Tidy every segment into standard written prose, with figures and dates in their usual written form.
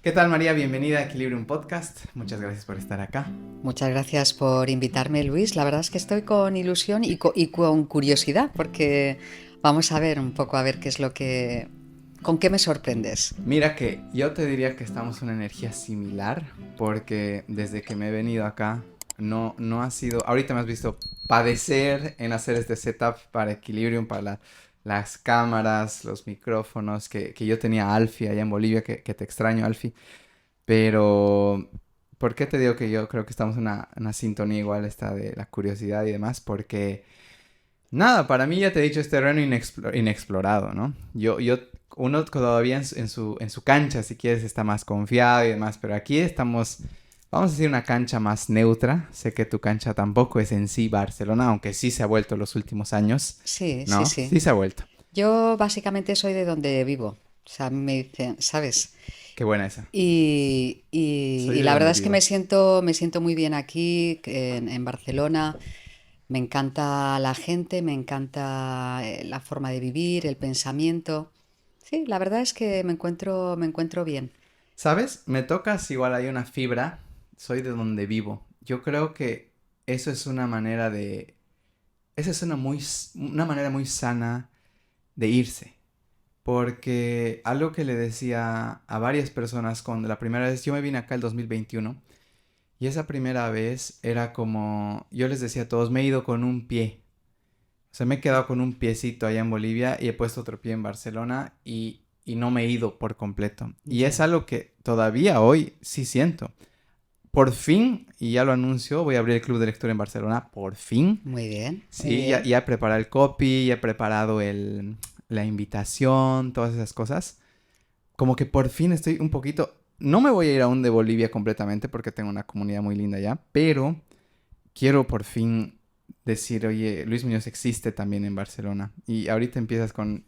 ¿Qué tal, María? Bienvenida a Equilibrium Podcast. Muchas gracias por estar acá. Muchas gracias por invitarme, Luis. La verdad es que estoy con ilusión y con curiosidad, porque vamos a ver un poco a ver qué es lo que... ¿Con qué me sorprendes? Mira que yo te diría que estamos en una energía similar porque desde que me he venido acá no ha sido... Ahorita me has visto padecer en hacer este setup para Equilibrium, para las cámaras, los micrófonos, que yo tenía a Alfie allá en Bolivia, que te extraño, Alfie. Pero, ¿por qué te digo que yo creo que estamos en una sintonía igual esta de la curiosidad y demás? Porque nada, para mí ya te he dicho, es terreno inexplorado, ¿no? Uno todavía en su cancha, si quieres, está más confiado y demás, pero aquí estamos, vamos a decir, una cancha más neutra. Sé que tu cancha tampoco es en sí Barcelona, aunque sí se ha vuelto los últimos años, Sí, sí, ¿no? sí. Sí se ha vuelto. Yo básicamente soy de donde vivo. O sea, me dicen, ¿sabes? Qué buena esa. Y Soy de la verdad donde es que vivo. me siento muy bien aquí, en Barcelona. Me encanta la gente, me encanta la forma de vivir, el pensamiento. Sí, la verdad es que me encuentro bien. ¿Sabes? Me tocas igual hay una fibra. Soy de donde vivo. Yo creo que eso es una manera de... Esa es una manera muy sana de irse. Porque algo que le decía a varias personas cuando la primera vez, yo me vine acá el 2021, y esa primera vez era como, yo les decía a todos, me he ido con un pie. O sea, me he quedado con un piecito allá en Bolivia y he puesto otro pie en Barcelona y no me he ido por completo. Y es Ya, algo que todavía hoy sí siento. Por fin, y ya lo anuncio, voy a abrir el club de lectura en Barcelona, por fin. muy bien, muy Sí, ya, bien. ya he preparado el copy, ya he preparado la invitación, todas esas cosas. Como que por fin estoy un poquito... No me voy a ir aún de Bolivia completamente porque tengo una comunidad muy linda allá, pero quiero por fin decir, oye, Luis Muñoz existe también en Barcelona. Y ahorita empiezas con,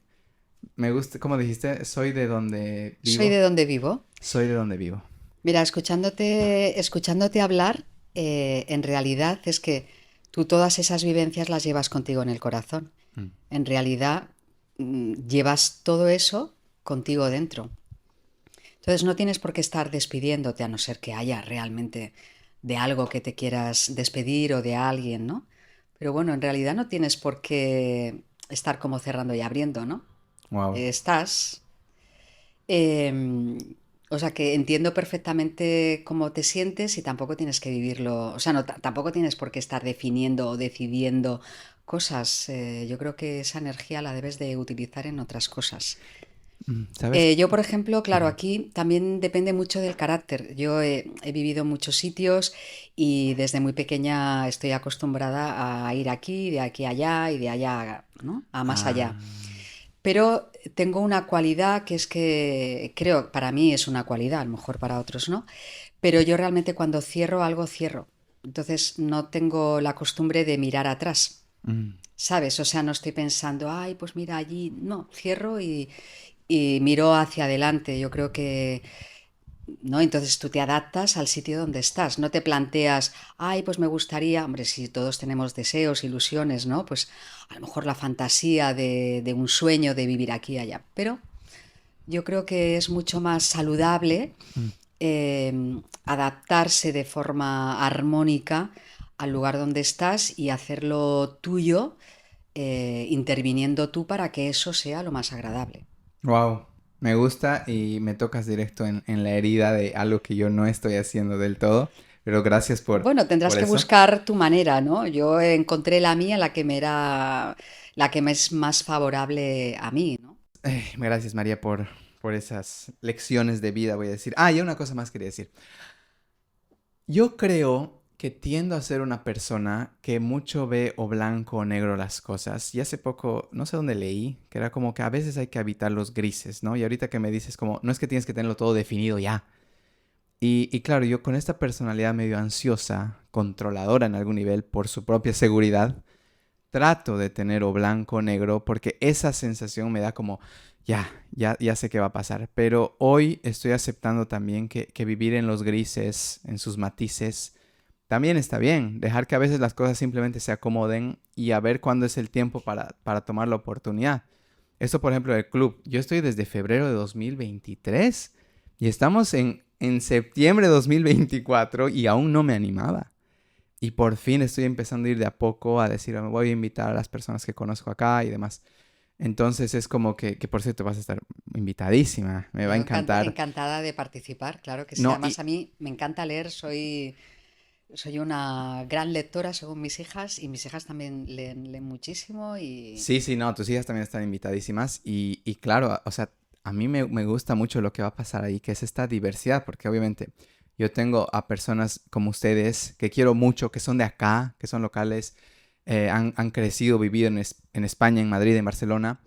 me gusta, ¿cómo dijiste? Soy de donde Soy vivo. de donde vivo. Soy de donde vivo. Mira, escuchándote hablar, en realidad es que tú todas esas vivencias las llevas contigo en el corazón. Mm. En realidad, llevas todo eso contigo dentro. Entonces no tienes por qué estar despidiéndote a no ser que haya realmente de algo que te quieras despedir o de alguien, ¿no? Pero bueno, en realidad no tienes por qué estar como cerrando y abriendo, ¿no? Wow. Estás. eh, o sea que entiendo perfectamente cómo te sientes y tampoco tienes que vivirlo, o sea, no, tampoco tienes por qué estar definiendo o decidiendo cosas. Yo creo que esa energía la debes de utilizar en otras cosas. ¿Sabes? Yo, por ejemplo, claro, Ujú. aquí también depende mucho del carácter. Yo he vivido en muchos sitios y desde muy pequeña estoy acostumbrada a ir aquí, de aquí a allá y de allá, ¿no? A más allá. Ah, Pero tengo una cualidad que es que creo, para mí es una cualidad, a lo mejor para otros no, pero yo realmente cuando cierro algo, cierro. Entonces no tengo la costumbre de mirar atrás. mm. ¿Sabes? O sea, no estoy pensando, ay, pues mira allí. No, cierro y miro hacia adelante. Yo creo que, ¿no? Entonces tú te adaptas al sitio donde estás. No te planteas, ay, pues me gustaría, hombre, si todos tenemos deseos, ilusiones, ¿no? Pues a lo mejor la fantasía de un sueño de vivir aquí y allá. Pero yo creo que es mucho más saludable Mm. adaptarse de forma armónica al lugar donde estás y hacerlo tuyo, interviniendo tú para que eso sea lo más agradable. Wow. Me gusta y me tocas directo en la herida de algo que yo no estoy haciendo del todo. Pero gracias Bueno, tendrás por que eso. buscar tu manera, ¿no? Yo encontré la mía, la que me es más favorable a mí, ¿no? Gracias, María, por esas lecciones de vida, voy a decir. Ah, y una cosa más quería decir. Yo creo que tiendo a ser una persona que mucho ve o blanco o negro las cosas. Y hace poco, no sé dónde leí, que era como que a veces hay que habitar los grises, ¿no? Y ahorita que me dices como, no es que tienes que tenerlo todo definido ya. Y claro, yo con esta personalidad medio ansiosa, controladora en algún nivel por su propia seguridad, trato de tener o blanco o negro porque esa sensación me da como, ya sé qué va a pasar. Pero hoy estoy aceptando también que vivir en los grises, en sus matices, también está bien. Dejar que a veces las cosas simplemente se acomoden y a ver cuándo es el tiempo para tomar la oportunidad. Esto, por ejemplo, del club. Yo estoy desde febrero de 2023 Y estamos en septiembre de 2024 y aún no me animaba. Y por fin estoy empezando a ir de a poco a decir, me voy a invitar a las personas que conozco acá y demás. Entonces es como que por cierto vas a estar invitadísima, me va a Yo encantar. encantada de participar, claro que sí. No, Además, a mí me encanta leer, soy una gran lectora según mis hijas y mis hijas también leen muchísimo y sí, sí, no, tus hijas también están invitadísimas y claro, o sea, a mí me gusta mucho lo que va a pasar ahí, que es esta diversidad, porque obviamente yo tengo a personas como ustedes que quiero mucho, que son de acá, que son locales, han crecido, vivido en España, en Madrid, en Barcelona,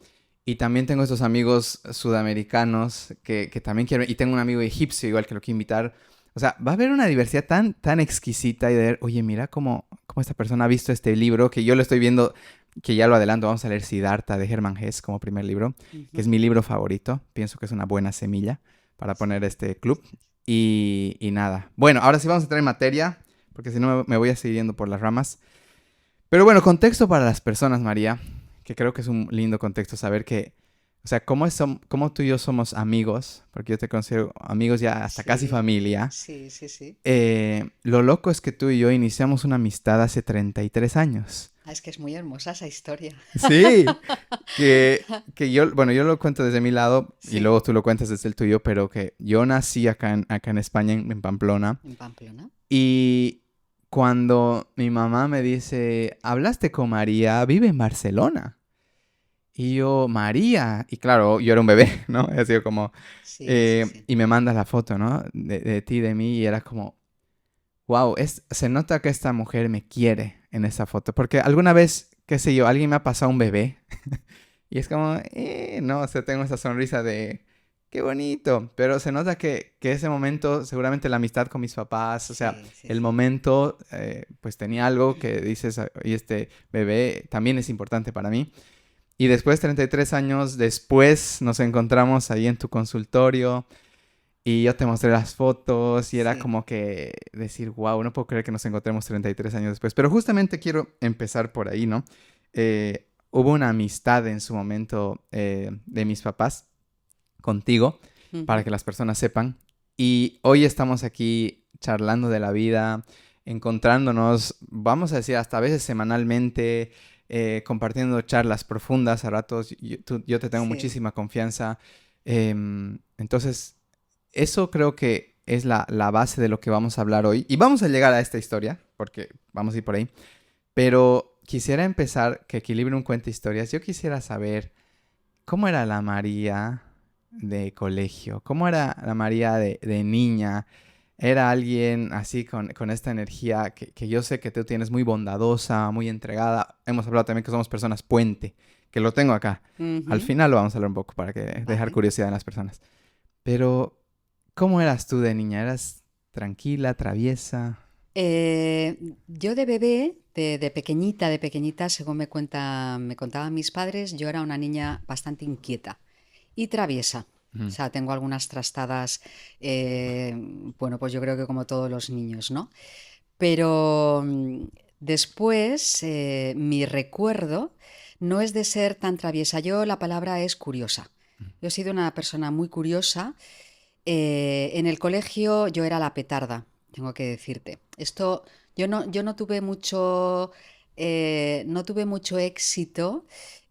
y también tengo estos amigos sudamericanos que también quiero, y tengo un amigo egipcio igual que lo quiero invitar. O sea, va a haber una diversidad tan exquisita y de ver, oye, mira cómo esta persona ha visto este libro, que yo lo estoy viendo, que ya lo adelanto, vamos a leer Siddhartha de Hermann Hesse como primer libro, que es ujú, mi libro favorito. Pienso que es una buena semilla para poner sí. este club. Y nada. Bueno, ahora sí vamos a entrar en materia, porque si no me voy a seguir yendo por las ramas. Pero bueno, contexto para las personas, María, que creo que es un lindo contexto saber que, o sea, cómo tú y yo somos amigos, porque yo te considero amigos ya hasta casi Sí, familia. sí, sí, sí. Lo loco es que tú y yo iniciamos una amistad hace 33 años. Ah, es que es muy hermosa esa historia. Sí, que yo, bueno, yo lo cuento desde mi lado y Sí, luego tú lo cuentas desde el tuyo, pero que yo nací acá en España, en Pamplona, en Pamplona. y cuando mi mamá me dice, ¿hablaste con María? Vive en Barcelona. Y yo, María, y claro, yo era un bebé, ¿no? Ha sido como, Sí, sí, sí. y me mandas la foto, ¿no? De ti, de mí, y era como, wow, se nota que esta mujer me quiere en esa foto, porque alguna vez, qué sé yo, alguien me ha pasado un bebé. Y es como, no, o sea, tengo esa sonrisa de, qué bonito. Pero se nota que ese momento, seguramente la amistad con mis papás, o sea, Sí, sí, el sí. momento, pues tenía algo que dices, y este bebé también es importante para mí. Y después, 33 años después, nos encontramos ahí en tu consultorio y yo te mostré las fotos y era Sí. como que decir, wow, no puedo creer que nos encontremos 33 años después. Pero justamente quiero empezar por ahí, ¿no? Hubo una amistad en su momento de mis papás contigo, para Ujú. que las personas sepan. Y hoy estamos aquí charlando de la vida, encontrándonos, vamos a decir, hasta a veces semanalmente, compartiendo charlas profundas a ratos. Yo te tengo Sí. muchísima confianza. Entonces, eso creo que es la base de lo que vamos a hablar hoy. Y vamos a llegar a esta historia, porque vamos a ir por ahí. Pero quisiera empezar, que Equilibrio un cuenta historias. Yo quisiera saber cómo era la María de colegio, cómo era la María de niña. Era alguien así con esta energía que yo sé que tú tienes muy bondadosa, muy entregada. Hemos hablado también que somos personas puente, que lo tengo acá. Al Ujú. final lo vamos a hablar un poco para que dejar Vale. curiosidad en las personas. Pero, ¿cómo eras tú de niña? ¿Eras tranquila, traviesa? Yo de bebé, de pequeñita, según me contaban mis padres, yo era una niña bastante inquieta y traviesa. O Ujú. sea, tengo algunas trastadas, eh, bueno, pues yo creo que como todos los niños, ¿no? Pero después, mi recuerdo no es de ser tan traviesa. Yo, la palabra es curiosa. Yo he sido una persona muy curiosa. En el colegio yo era la petarda, tengo que decirte. Yo no tuve no tuve mucho éxito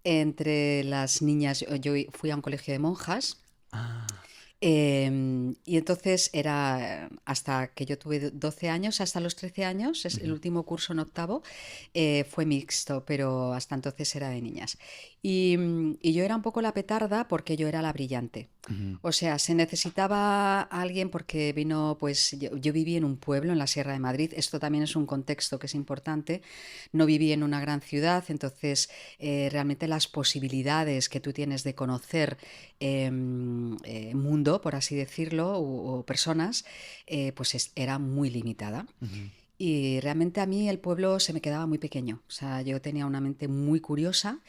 entre las niñas. Yo fui a un colegio de monjas. Ah. Y entonces era hasta que yo tuve 12 años, hasta los 13 años, es el Ujú, último curso en octavo, fue mixto, pero hasta entonces era de niñas. Y yo era un poco la petarda porque yo era la brillante. ujú, O sea, se necesitaba alguien porque vino, pues yo viví en un pueblo, en la Sierra de Madrid. Esto también es un contexto que es importante. No viví en una gran ciudad, entonces realmente las posibilidades que tú tienes de conocer mundo, por así decirlo, o personas, pues era muy limitada. ujú. Y realmente a mí el pueblo se me quedaba muy pequeño. O sea, yo tenía una mente muy curiosa,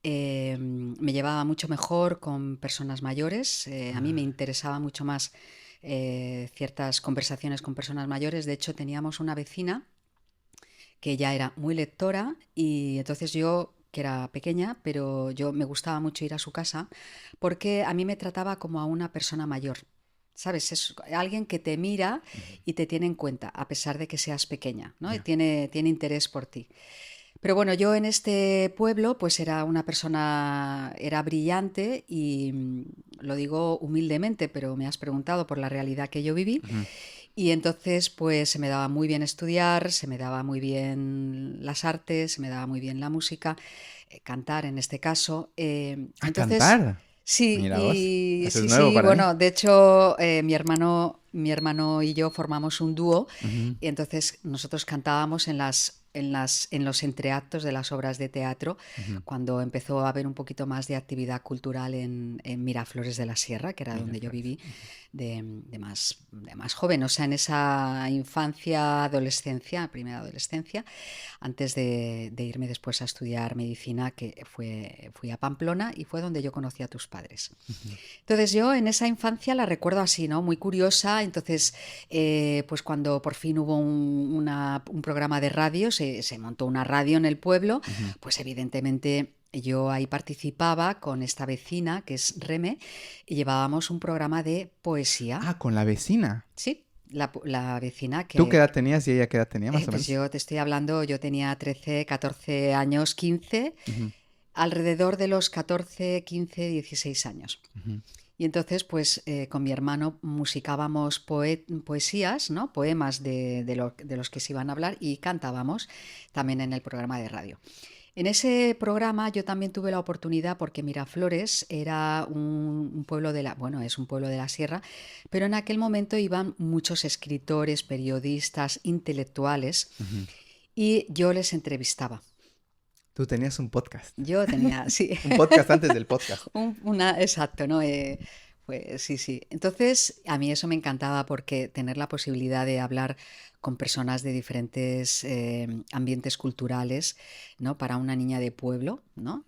me llevaba mucho mejor con personas mayores, a mí me Ah, interesaba mucho más ciertas conversaciones con personas mayores. De hecho, teníamos una vecina que ya era muy lectora y entonces yo, que era pequeña, pero yo me gustaba mucho ir a su casa porque a mí me trataba como a una persona mayor. ¿sabes? Es alguien que te mira Ujú. y te tiene en cuenta, a pesar de que seas pequeña, ¿no? Y Ya. tiene interés por ti. Pero bueno, yo en este pueblo pues era una persona, era brillante y lo digo humildemente, pero me has preguntado por la realidad que yo viví. Ujú. Y entonces pues se me daba muy bien estudiar, se me daba muy bien las artes, se me daba muy bien la música, cantar en este caso. A Entonces, cantar. sí, Mira vos. y Eso es sí, nuevo sí, para mí. bueno, de hecho mi hermano y yo formamos un dúo Ujú. y entonces nosotros cantábamos en los entreactos de las obras de teatro, Ujú. cuando empezó a haber un poquito más de actividad cultural en Miraflores de la Sierra, que era donde yo Miraflores. viví, de más joven, o sea, en esa infancia, adolescencia, primera adolescencia, antes de irme después a estudiar medicina, fui a Pamplona y fue donde yo conocí a tus padres. Ujú. Entonces yo en esa infancia la recuerdo así, ¿no? Muy curiosa. Entonces, pues cuando por fin hubo un programa de radio, se montó una radio en el pueblo, Ujú. pues evidentemente yo ahí participaba con esta vecina, que es Reme, y llevábamos un programa de poesía. Ah, con la vecina. Sí, la vecina ¿Tú qué que, edad tenías y ella qué edad tenía, más o pues menos? yo te estoy hablando, yo tenía 13, 14 años, 15, Ujú. alrededor de los 14, 15, 16 años. Ujú. Y entonces, pues con mi hermano musicábamos poesías, ¿no? Poemas de los que se iban a hablar y cantábamos también en el programa de radio. En ese programa yo también tuve la oportunidad, porque Miraflores era un pueblo de la, bueno, es un pueblo de la sierra, pero en aquel momento iban muchos escritores, periodistas, intelectuales Ujú. y yo les entrevistaba. Tú tenías un podcast. Yo tenía, sí, Un podcast antes del podcast. exacto, ¿no? Pues sí, sí. Entonces, a mí eso me encantaba, porque tener la posibilidad de hablar con personas de diferentes ambientes culturales, ¿no? Para una niña de pueblo, ¿no?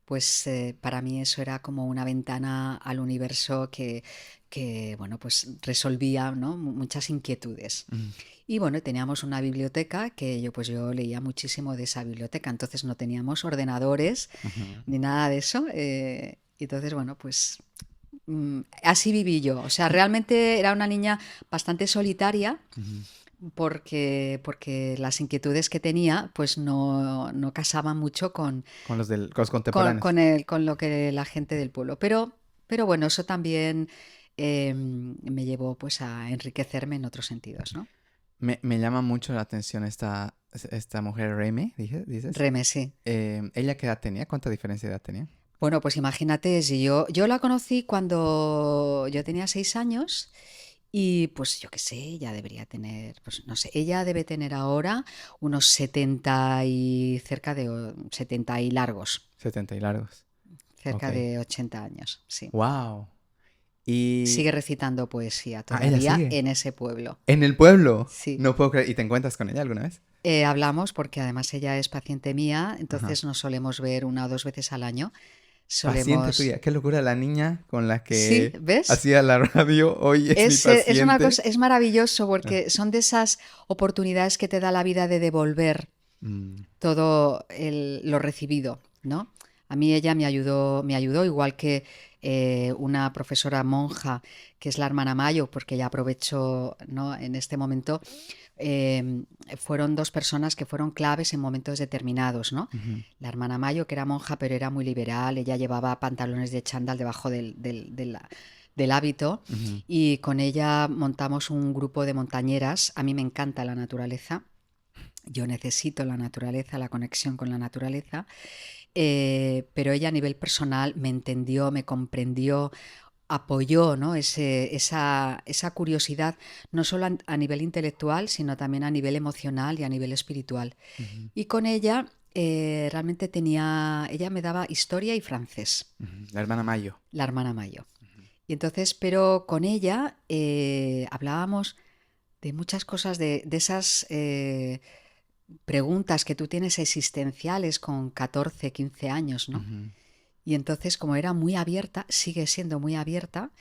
Pues para mí eso era como una ventana al universo bueno, pues resolvía, ¿no? Muchas inquietudes. Ujú. Y bueno, teníamos una biblioteca que yo leía muchísimo de esa biblioteca. Entonces no teníamos ordenadores Ujú. ni nada de eso. Entonces, bueno, pues así viví yo. O sea, realmente era una niña bastante solitaria, Ujú. porque las inquietudes que tenía pues no casaban mucho Con los contemporáneos. con lo que la gente del pueblo. Pero bueno, eso también me llevó pues a enriquecerme en otros sentidos, ¿no? Me llama mucho la atención esta mujer Remy, dices. Reme, sí. ¿Ella qué edad tenía? ¿Cuánta diferencia de edad tenía? Bueno, pues imagínate, si yo la conocí cuando yo tenía 6 años y pues yo qué sé, ella debería tener, pues no sé, ella debe tener ahora unos 70 y cerca de 70 y largos, 70 y largos. Ok. cerca de 80 años, sí. Wow. Y... Sigue recitando poesía Ah, ella todavía sigue. en ese pueblo. En el pueblo. Sí. No puedo creer. ¿Y te encuentras con ella alguna vez? Hablamos porque además ella es paciente mía, Ajá. entonces nos solemos ver 1 o 2 veces al año. Paciente Solemos... tuya. Qué locura, la niña con la Sí, que ¿ves? hacía la radio hoy es mi Es una paciente. cosa, es maravilloso, Ah. porque son de esas oportunidades que te da la vida de devolver Mm. todo lo recibido, ¿no? A mí ella me ayudó igual que una profesora monja, que es la hermana Mayo, porque ya aprovecho, ¿no? En este momento, eh, fueron dos personas que fueron claves en momentos determinados, ¿no? Ujú. La hermana Mayo, que era monja, pero era muy liberal, ella llevaba pantalones de chándal debajo del hábito, Ujú. y con ella montamos un grupo de montañeras. A mí me encanta la naturaleza. Yo necesito la naturaleza, la conexión con la naturaleza, pero ella a nivel personal me entendió, me comprendió, apoyó, ¿no? Esa curiosidad, no solo a nivel intelectual, sino también a nivel emocional y a nivel espiritual. Ujú. Y con ella realmente ella me daba historia y francés, Ujú. La hermana Mayo. la hermana Mayo. Y entonces, pero con ella hablábamos de muchas cosas, de esas preguntas que tú tienes existenciales con 14, 15 años, ¿no? Ujú. Y entonces, como era muy abierta, sigue siendo muy abierta,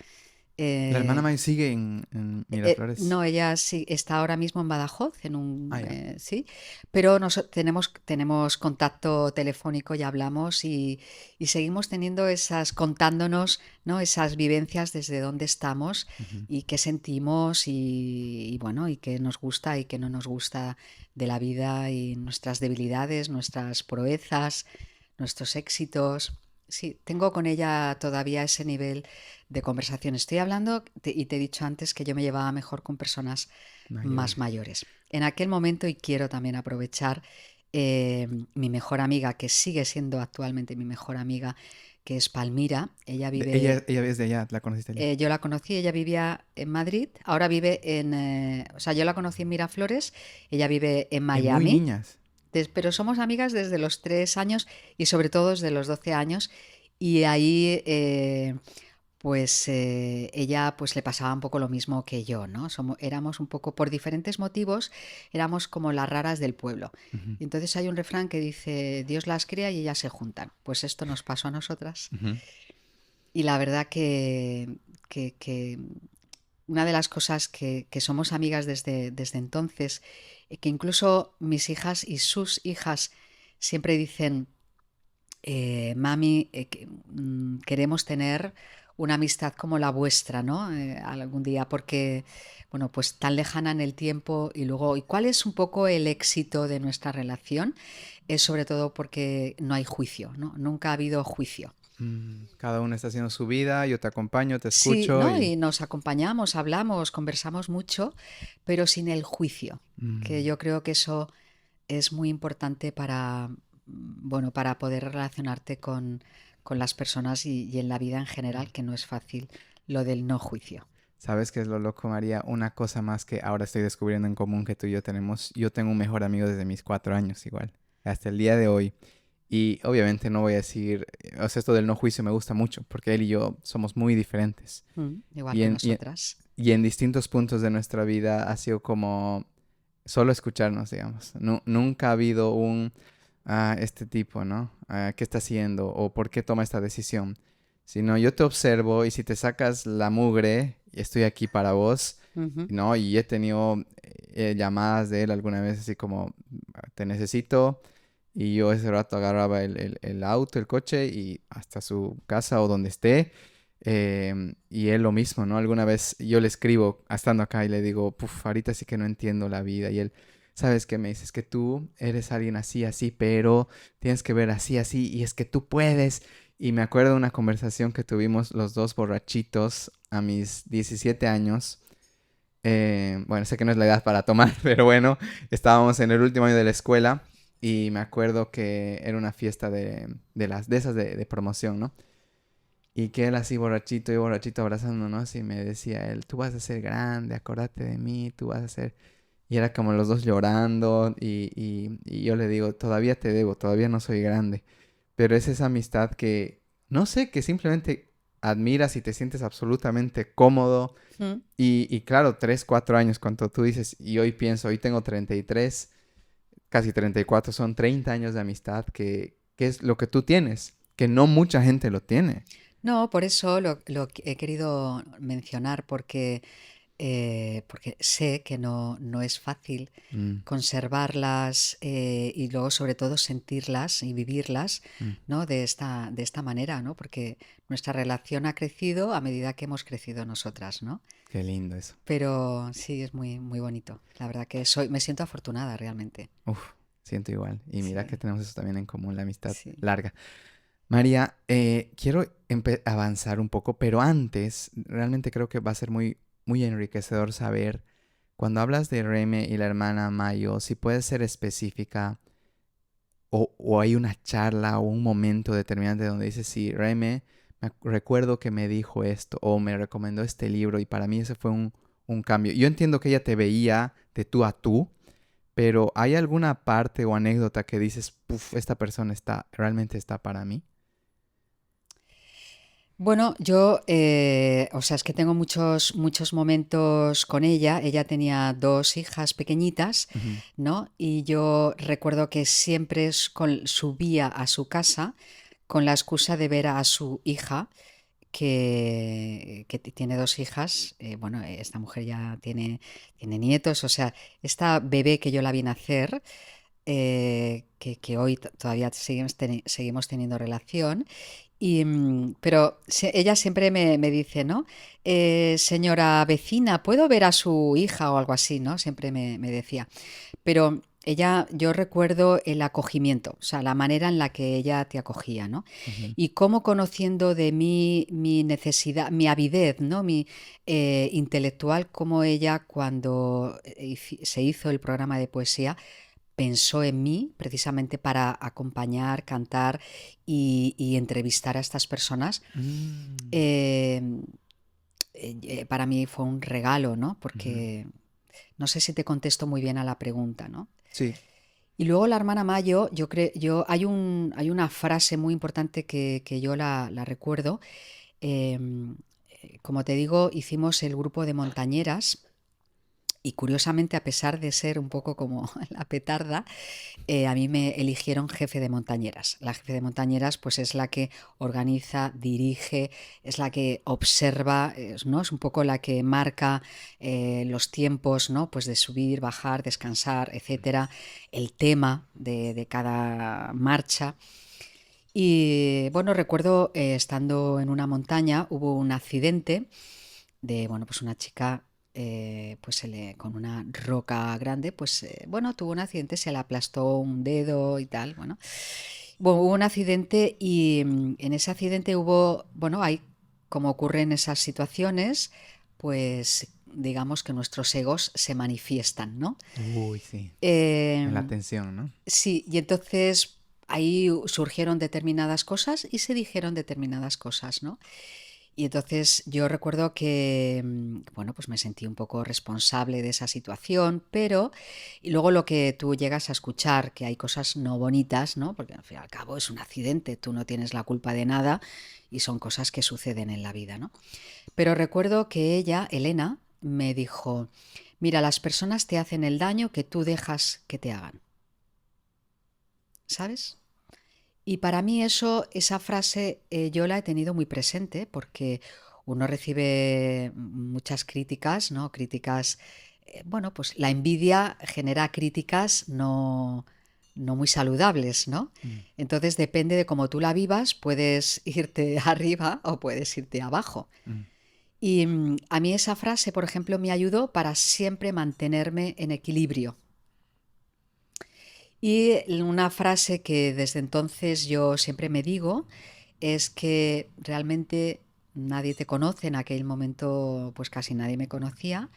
La hermana Eh, May sigue en Miraflores. no, ella sí está ahora mismo en Badajoz, Ah, ya. sí, pero tenemos contacto telefónico y hablamos y seguimos teniendo contándonos, ¿no? Esas vivencias desde dónde estamos Ujú. y qué sentimos y bueno, y qué nos gusta y qué no nos gusta de la vida y nuestras debilidades, nuestras proezas, nuestros éxitos. Sí, tengo con ella todavía ese nivel de conversación. Estoy hablando y te he dicho antes que yo me llevaba mejor con personas más Mayores. mayores. En aquel momento, y quiero también aprovechar, mi mejor amiga, que sigue siendo actualmente mi mejor amiga, que es Palmira, ella vive, Ella es de allá, la conociste allá. yo la conocí, ella vivía en Madrid, ahora vive o sea, yo la conocí en Miraflores, ella vive en Muy Miami, niñas. pero somos amigas desde los 3 años y sobre todo desde los 12 años. Y ahí, pues ella pues le pasaba un poco lo mismo que yo, ¿no? Éramos un poco, por diferentes motivos, éramos como las raras del pueblo. Ujú, Y entonces hay un refrán que dice, Dios las crea y ellas se juntan. Pues esto nos pasó a nosotras. ujú. Y la verdad que una de las cosas que somos amigas desde entonces, que incluso mis hijas y sus hijas siempre dicen, mami, queremos tener una amistad como la vuestra, ¿no? Algún día, porque, bueno, pues tan lejana en el tiempo y luego, ¿y cuál es un poco el éxito de nuestra relación? Es sobre todo porque no hay juicio, ¿no? Nunca ha habido juicio. Cada uno está haciendo su vida, yo te acompaño, te Sí, escucho ¿no? y... Y nos acompañamos, hablamos, conversamos mucho, pero sin el juicio, que Mm, yo creo que eso es muy importante para, bueno, para poder relacionarte con las personas y en la vida en mm. general, que no es fácil lo del no juicio. ¿Sabes qué es lo loco, María? Una cosa más que ahora estoy descubriendo en común que tú y yo tenemos. Yo tengo un mejor amigo desde mis 4 años igual, hasta el día de hoy. Y obviamente no voy a decir, o sea, esto del no juicio me gusta mucho, porque él y yo somos muy diferentes. Igual Y que en, y, en, nosotras. y en distintos puntos de nuestra vida ha sido como solo escucharnos, digamos. Nunca ha habido este tipo, ¿no? ¿Qué está haciendo? ¿O por qué toma esta decisión? Sino yo te observo y si te sacas la mugre, estoy aquí para vos, Ujú. ¿no? Y he tenido llamadas de él alguna vez así como, te necesito. Y yo ese rato agarraba el auto, el coche y hasta su casa o donde esté. Y él lo mismo, ¿no? Alguna vez yo le escribo estando acá y le digo, puf, ahorita sí que no entiendo la vida. Y él, ¿sabes qué me dices? Que tú eres alguien así, así, pero tienes que ver así, así, y es que tú puedes. Y me acuerdo de una conversación que tuvimos los dos borrachitos a mis 17 años. Bueno, sé que no es la edad para tomar, pero bueno, estábamos en el último año de la escuela y me acuerdo que era una fiesta de esas de promoción, ¿no? Y que él así borrachito y borrachito abrazándonos y me decía él, tú vas a ser grande, acuérdate de mí, tú vas a ser... Y era como los dos llorando y yo le digo, todavía te debo, todavía no soy grande. Pero es esa amistad que, no sé, que simplemente admiras y te sientes absolutamente cómodo. Mm. Y claro, 3 4 años, cuando tú dices, y hoy pienso, hoy tengo 33 casi 34 son 30 años de amistad que es lo que tú tienes, que no mucha gente lo tiene. No, por eso lo he querido mencionar, porque sé que no es fácil Mm, conservarlas, y luego sobre todo sentirlas y vivirlas, mm, ¿no? De esta manera, ¿no? Porque nuestra relación ha crecido a medida que hemos crecido nosotras, ¿no? qué lindo eso. Pero sí, es muy, muy bonito. La verdad que me siento afortunada realmente. Uf, siento igual. Y mira que Sí, tenemos eso también en común, la amistad sí. larga. María, quiero avanzar un poco, pero antes, realmente creo que va a ser muy, muy enriquecedor saber, cuando hablas de Reme y la hermana Mayo, si puedes ser específica o hay una charla o un momento determinante donde dices, sí, Reme, recuerdo que me dijo esto o me recomendó este libro y para mí ese fue un cambio. Yo entiendo que ella te veía de tú a tú, pero ¿hay alguna parte o anécdota que dices, puf, esta persona realmente está para mí? Bueno, yo, o sea, es que tengo muchos, muchos momentos con ella. Ella tenía dos hijas pequeñitas, Ujú, ¿no? Y yo recuerdo que siempre subía a su casa con la excusa de ver a su hija, que tiene dos hijas. Bueno, esta mujer ya tiene nietos, o sea, esta bebé que yo la vi nacer, que hoy todavía seguimos teniendo relación. Pero ella siempre me dice, ¿no? Señora vecina, ¿puedo ver a su hija o algo así, ¿no? Siempre me decía. Pero ella, yo recuerdo el acogimiento, o sea, la manera en la que ella te acogía, ¿no? Ujú. Y cómo conociendo de mí mi necesidad, mi avidez, ¿no? Mi intelectual, como ella cuando se hizo el programa de poesía, pensó en mí precisamente para acompañar, cantar y entrevistar a estas personas. Mm. Eh, para mí fue un regalo, ¿no? Ujú. Porque no sé si te contesto muy bien a la pregunta, ¿no? Sí. Y luego la hermana Mayo, hay una frase muy importante que yo la recuerdo. Como te digo, hicimos el grupo de montañeras y curiosamente, a pesar de ser un poco como la petarda, a mí me eligieron jefe de montañeras. La jefe de montañeras pues es la que organiza, dirige, es la que observa, ¿no? Es un poco la que marca los tiempos, ¿no? Pues de subir, bajar, descansar, etcétera, el tema de cada marcha. Y bueno, recuerdo estando en una montaña, hubo un accidente de, bueno, pues una chica, pues con una roca grande, pues bueno, tuvo un accidente, se le aplastó un dedo y tal, bueno. Bueno, hubo un accidente y en ese accidente hubo, bueno, hay, como ocurre en esas situaciones, pues digamos que nuestros egos se manifiestan, ¿no? Uy, sí. En la Eh, tensión, ¿no? sí, y entonces ahí surgieron determinadas cosas y se dijeron determinadas cosas, ¿no? Y entonces yo recuerdo que, bueno, pues me sentí un poco responsable de esa situación, pero y luego lo que tú llegas a escuchar, que hay cosas no bonitas, ¿no? Porque al fin y al cabo es un accidente, tú no tienes la culpa de nada y son cosas que suceden en la vida, ¿no? Pero recuerdo que ella, Elena, me dijo, mira, las personas te hacen el daño que tú dejas que te hagan, ¿sabes? Y para mí esa frase yo la he tenido muy presente porque uno recibe muchas críticas, ¿no? Críticas, bueno, pues la envidia genera críticas no muy saludables, ¿no? Mm. Entonces depende de cómo tú la vivas, puedes irte arriba o puedes irte abajo. Mm. Y a mí esa frase, por ejemplo, me ayudó para siempre mantenerme en equilibrio. Y una frase que desde entonces yo siempre me digo es que realmente nadie te conoce. En aquel momento pues casi nadie me conocía.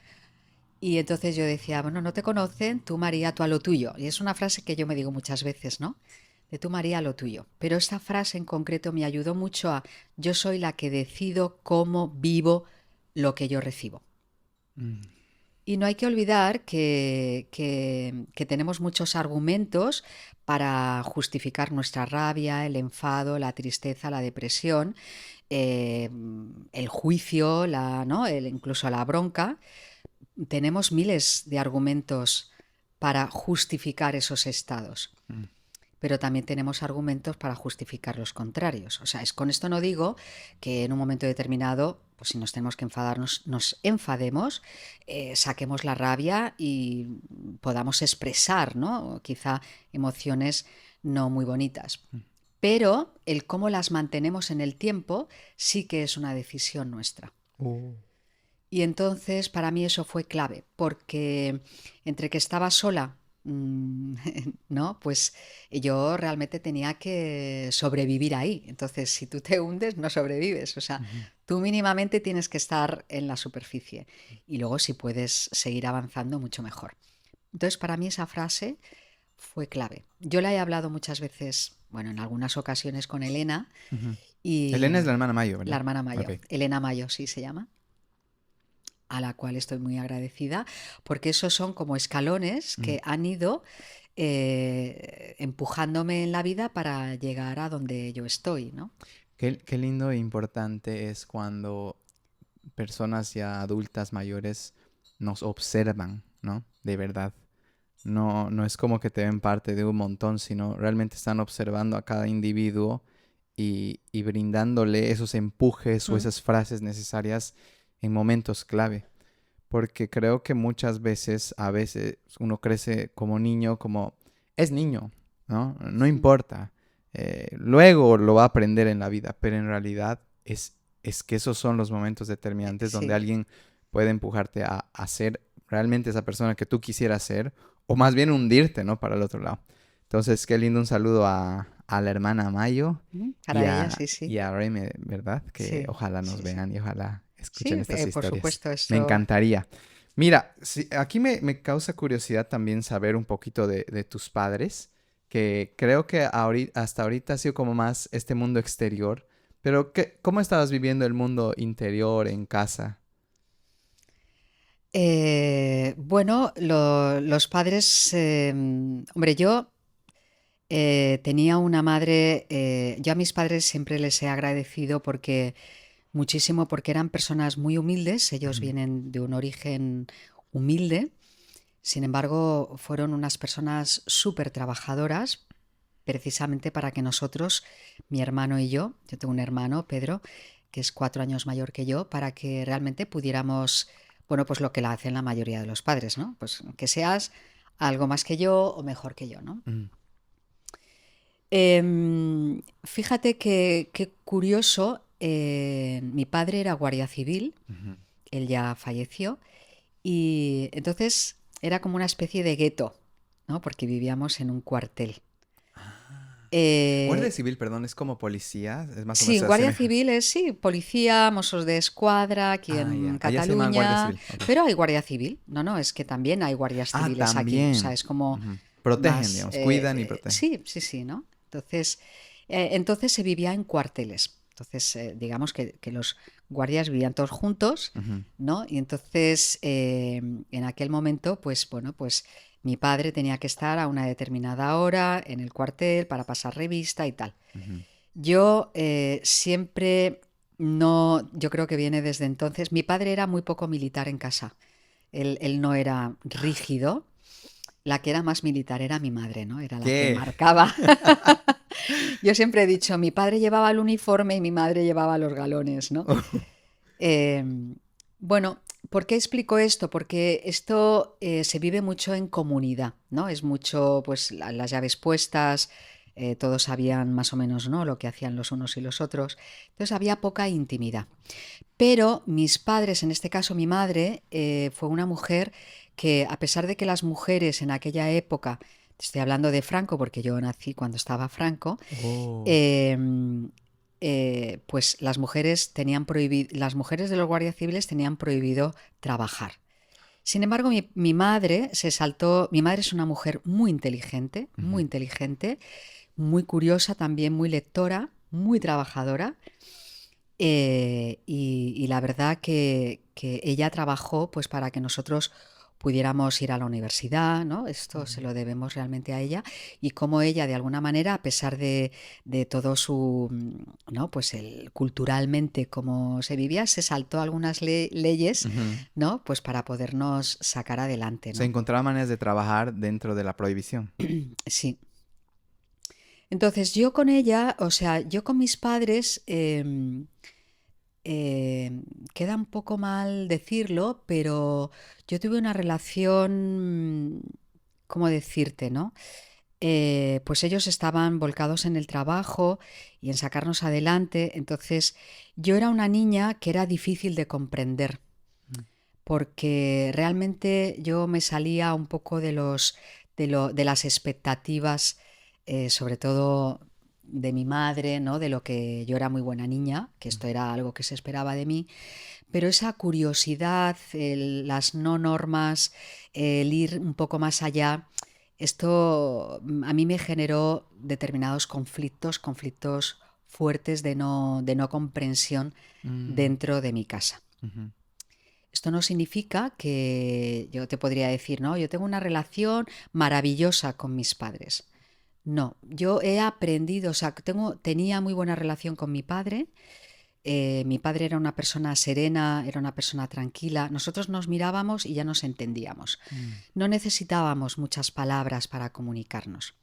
Y entonces yo decía, bueno, no te conocen, tú María, tú a lo tuyo. Y es una frase que yo me digo muchas veces, ¿no? De tú María a lo tuyo. Pero esta frase en concreto me ayudó mucho a yo soy la que decido cómo vivo lo que yo recibo. Mm. Y no hay que olvidar que tenemos muchos argumentos para justificar nuestra rabia, el enfado, la tristeza, la depresión, eh, el juicio, ¿no? Incluso la bronca. Tenemos miles de argumentos para justificar esos estados, Mm. pero también tenemos argumentos para justificar los contrarios. O sea, con esto no digo que en un momento determinado, pues si nos tenemos que enfadarnos, nos enfademos, saquemos la rabia y podamos expresar, ¿no? Quizá emociones no muy bonitas. Mm. Pero el cómo las mantenemos en el tiempo sí que es una decisión nuestra. Oh. Y entonces para mí eso fue clave, porque entre que estaba sola, ¿no? Pues yo realmente tenía que sobrevivir ahí. Entonces, si tú te hundes, no sobrevives. O sea, Ujú. tú mínimamente tienes que estar en la superficie. Y luego, si puedes seguir avanzando, mucho mejor. Entonces, para mí esa frase fue clave. Yo la he hablado muchas veces, bueno, en algunas ocasiones con Elena Ujú. y Elena es la hermana Mayo, la ¿verdad? hermana Mayo, Ok. Elena Mayo, sí se llama, a la cual estoy muy agradecida, porque esos son como escalones Mm. que han ido empujándome en la vida para llegar a donde yo estoy, ¿no? Qué lindo e importante es cuando personas ya adultas mayores nos observan, ¿no? De verdad. No, no es como que te ven parte de un montón, sino realmente están observando a cada individuo y brindándole esos empujes o Mm, esas frases necesarias en momentos clave. Porque creo que muchas veces, a veces, uno crece como niño, como es niño, ¿no? No mm, importa. Luego lo va a aprender en la vida, pero en realidad es que esos son los momentos determinantes donde sí. alguien puede empujarte a ser realmente esa persona que tú quisieras ser, o más bien hundirte, ¿no? Para el otro lado. Entonces, qué lindo un saludo a la hermana Mayo y Para ella, sí, y sí. a Reme, ¿verdad? Que Sí, ojalá nos sí, sí. vean y ojalá escuchen Sí, estas por historias. supuesto, Me esto. encantaría. Mira, aquí me causa curiosidad también saber un poquito de tus padres, que creo que hasta ahorita ha sido como más este mundo exterior, pero ¿cómo estabas viviendo el mundo interior en casa? Bueno, los padres, hombre, yo tenía una madre, yo a mis padres siempre les he agradecido porque muchísimo porque eran personas muy humildes, ellos Ujú. vienen de un origen humilde, sin embargo, fueron unas personas súper trabajadoras, precisamente para que nosotros, mi hermano y yo tengo un hermano, Pedro, que es 4 años mayor que yo, para que realmente pudiéramos, bueno, pues lo que la hacen la mayoría de los padres, ¿no? Pues que seas algo más que yo o mejor que yo, ¿no? Mm, Fíjate que qué curioso, mi padre era guardia civil, ujú. él ya falleció, y entonces era como una especie de gueto, ¿no? Porque vivíamos en un cuartel. Ah. Guardia Eh, Civil, perdón, es como policía, es más o menos sí, se guardia asemeja. civil es, sí, policía, Mossos de Escuadra, aquí Ah, en ya. Allá se llama Guardia Cataluña, Civil. Ok. pero hay guardia civil. No, no, es que también hay guardias Ah, civiles aquí, o sea, también. es como Ujú. Protegen, más... digamos, cuidan y protegen. sí, sí, sí, ¿no? Entonces se vivía en cuarteles. Entonces, digamos que los guardias vivían todos juntos, Ujú, ¿no? Y entonces, en aquel momento, pues bueno, pues mi padre tenía que estar a una determinada hora en el cuartel para pasar revista y tal. ujú. Yo siempre no, yo creo que viene desde entonces. Mi padre era muy poco militar en casa. Él no era rígido. La que era más militar era mi madre, ¿no? Era la que ¿Qué? marcaba. Yo siempre he dicho, mi padre llevaba el uniforme y mi madre llevaba los galones, ¿no? Eh, bueno, ¿por qué explico esto? Porque esto se vive mucho en comunidad, ¿no? Es mucho, pues, las llaves puestas, todos sabían más o menos, ¿no? Lo que hacían los unos y los otros. Entonces había poca intimidad. Pero mis padres, en este caso mi madre, fue una mujer que, a pesar de que las mujeres en aquella época, te estoy hablando de Franco porque yo nací cuando estaba Franco, Oh. eh, pues las mujeres de los guardias civiles tenían prohibido trabajar. Sin embargo, mi madre se saltó, mi madre es una mujer Ujú. muy curiosa también, muy lectora, muy trabajadora. Y la verdad que ella trabajó pues para que nosotros pudiéramos ir a la universidad, ¿no? Esto se Mm. lo debemos realmente a ella y cómo ella de alguna manera, a pesar de todo su, ¿no? Pues culturalmente cómo se vivía, se saltó algunas leyes, Ujú. ¿no? Pues para podernos sacar adelante, Se ¿no? encontraba maneras de trabajar dentro de la prohibición. Sí. Entonces yo con ella, o sea, yo con mis padres, Eh, queda un poco mal decirlo, pero yo tuve una relación, ¿cómo decirte, no? Pues ellos estaban volcados en el trabajo y en sacarnos adelante, entonces yo era una niña que era difícil de comprender, Mm. porque realmente yo me salía un poco de las expectativas, sobre todo de mi madre, ¿no? De lo que yo era muy buena niña, que esto era algo que se esperaba de mí, pero esa curiosidad, las no normas, el ir un poco más allá, esto a mí me generó determinados conflictos fuertes de no comprensión Mm. dentro de mi casa. Ujú. Esto no significa que yo te podría decir, no, yo tengo una relación maravillosa con mis padres. No, yo he aprendido, o sea, tenía muy buena relación con mi padre. Mi padre era una persona serena, era una persona tranquila. Nosotros nos mirábamos y ya nos entendíamos. Mm. No necesitábamos muchas palabras para comunicarnos.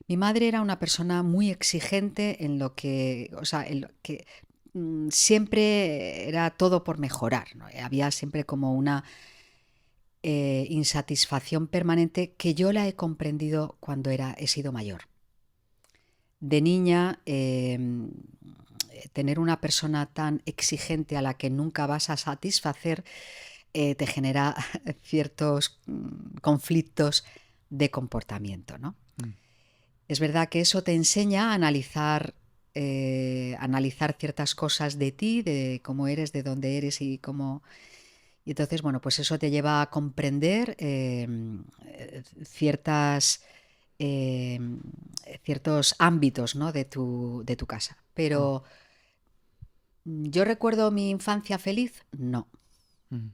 Mi madre era una persona muy exigente en lo que, o sea, en lo que siempre era todo por mejorar, ¿no? Había siempre como una insatisfacción permanente que yo la he comprendido cuando he sido mayor. De niña, tener una persona tan exigente a la que nunca vas a satisfacer te genera ciertos conflictos de comportamiento, ¿no? Mm. Es verdad que eso te enseña a analizar ciertas cosas de ti, de cómo eres, de dónde eres y cómo... Y entonces, bueno, pues eso te lleva a comprender ciertas, eh, ciertos ámbitos, ¿no? de tu casa. Mm. Pero ¿yo recuerdo mi infancia feliz? No. Mm.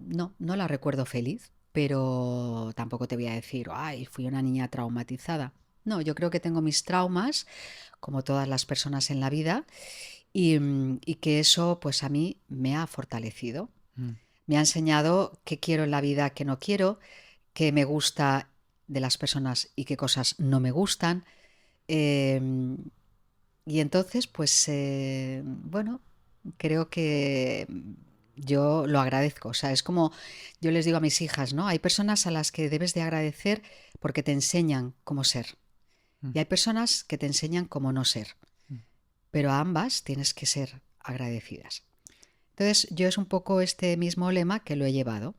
No, no la recuerdo feliz, pero tampoco te voy a decir, ay, fui una niña traumatizada. No, yo creo que tengo mis traumas, como todas las personas en la vida, y que eso pues a mí me ha fortalecido. Mm. Me ha enseñado qué quiero en la vida, qué no quiero, qué me gusta de las personas y qué cosas no me gustan. Em, y entonces, pues, bueno, creo que yo lo agradezco. O sea, es como yo les digo a mis hijas, ¿no? Hay personas a las que debes de agradecer porque te enseñan cómo ser. Mm. Y hay personas que te enseñan cómo no ser. Mm. Pero a ambas tienes que ser agradecidas. Entonces, yo es un poco este mismo lema que lo he llevado.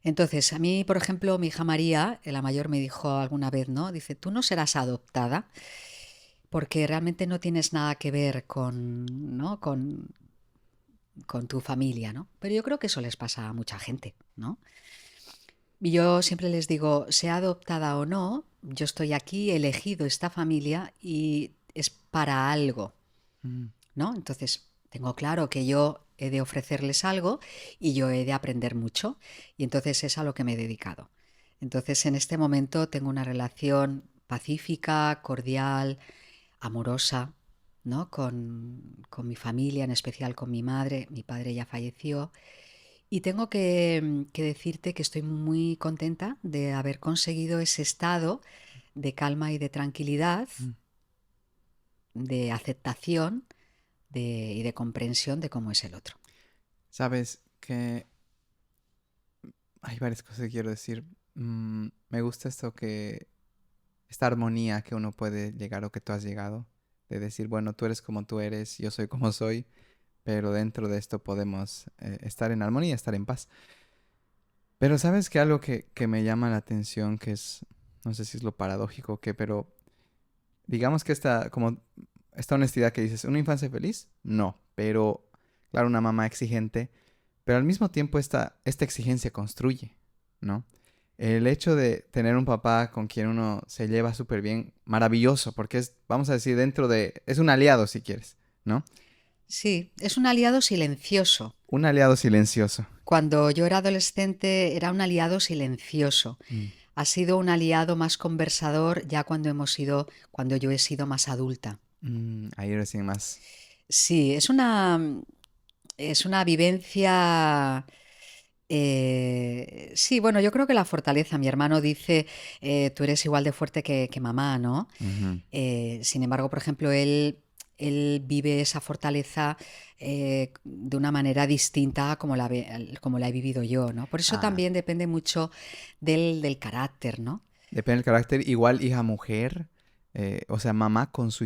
Entonces, a mí, por ejemplo, mi hija María, la mayor, me dijo alguna vez, ¿no? Dice, tú no serás adoptada porque realmente no tienes nada que ver con, ¿no? con tu familia, ¿no? Pero yo creo que eso les pasa a mucha gente, ¿no? Y yo siempre les digo, sea adoptada o no, yo estoy aquí, he elegido esta familia y es para algo, Mm. ¿no? Entonces, tengo claro que yo he de ofrecerles algo y yo he de aprender mucho y entonces es a lo que me he dedicado. Entonces, en este momento tengo una relación pacífica, cordial, amorosa, ¿no? Con mi familia, en especial con mi madre. Mi padre ya falleció. Y tengo que decirte que estoy muy contenta de haber conseguido ese estado de calma y de tranquilidad, Mm. de aceptación y de comprensión de cómo es el otro. Sabes que hay varias cosas que quiero decir. Me gusta esto que, esta armonía que uno puede llegar o que tú has llegado, de decir, bueno, tú eres como tú eres, yo soy como soy, pero dentro de esto podemos estar en armonía, estar en paz. Pero sabes que algo que me llama la atención, que es, no sé si es lo paradójico o qué, pero digamos que esta honestidad que dices, ¿una infancia feliz? No, pero claro, una mamá exigente, pero al mismo tiempo esta exigencia construye, ¿no? El hecho de tener un papá con quien uno se lleva súper bien, maravilloso, porque es, vamos a decir, es un aliado si quieres, ¿no? Sí, es un aliado silencioso. Un aliado silencioso. Cuando yo era adolescente era un aliado silencioso. Mm. Ha sido un aliado más conversador ya cuando yo he sido más adulta. Ahí recién más. Sí, es una vivencia. Sí, bueno, yo creo que la fortaleza. Mi hermano dice, tú eres igual de fuerte que mamá, ¿no? Ujú. Sin embargo, por ejemplo, él vive esa fortaleza de una manera distinta a como la he vivido yo, ¿no? Por eso Ah, también depende mucho del carácter, ¿no? depende del carácter. Igual hija-mujer, o sea, mamá con su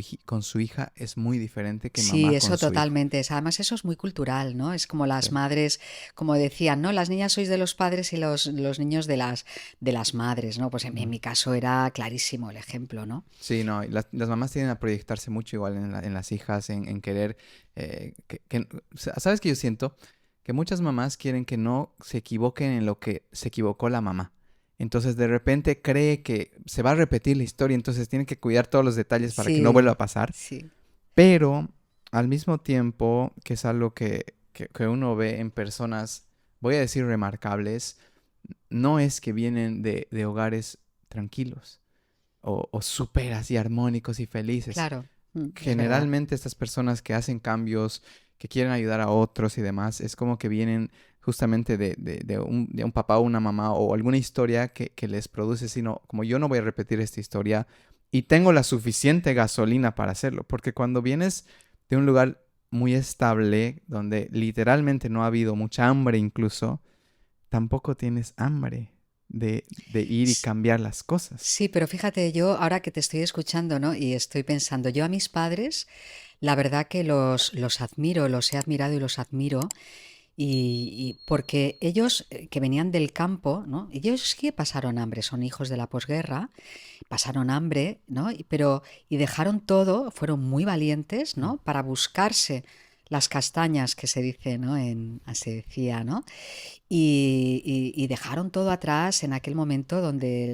hija es muy diferente que Sí, mamá con eso su hijo. totalmente. Además, eso es muy cultural, ¿no? Es como las Sí. madres, como decían, ¿no? Las niñas sois de los padres y los niños de las madres, ¿no? Pues en Mm. mi caso era clarísimo el ejemplo, ¿no? Sí, no, y las mamás tienden a proyectarse mucho igual en las hijas, en querer, ¿sabes qué yo siento? Que muchas mamás quieren que no se equivoquen en lo que se equivocó la mamá. Entonces de repente cree que se va a repetir la historia, entonces tienen que cuidar todos los detalles para que no vuelva a Sí, pasar. sí, Pero al mismo tiempo, que es algo que uno ve en personas, voy a decir remarcables, no es que vienen de hogares tranquilos o súper así armónicos y felices. claro, es verdad. Generalmente estas personas que hacen cambios, que quieren ayudar a otros y demás, es como que vienen justamente de un papá o una mamá o alguna historia que les produce, sino como yo no voy a repetir esta historia y tengo la suficiente gasolina para hacerlo, porque cuando vienes de un lugar muy estable, donde literalmente no ha habido mucha hambre incluso, tampoco tienes hambre de ir y S- cambiar las cosas. Sí, pero fíjate, yo ahora que te estoy escuchando, ¿no? Y estoy pensando, yo a mis padres, la verdad que los admiro, los he admirado y los admiro. Y porque ellos que venían del campo, ¿no? Ellos sí que pasaron hambre, son hijos de la posguerra, pasaron hambre, ¿no? Y dejaron todo, fueron muy valientes, Mm, ¿no? Para buscarse las castañas que se dice, ¿no? Se decía, ¿no? Y dejaron todo atrás en aquel momento donde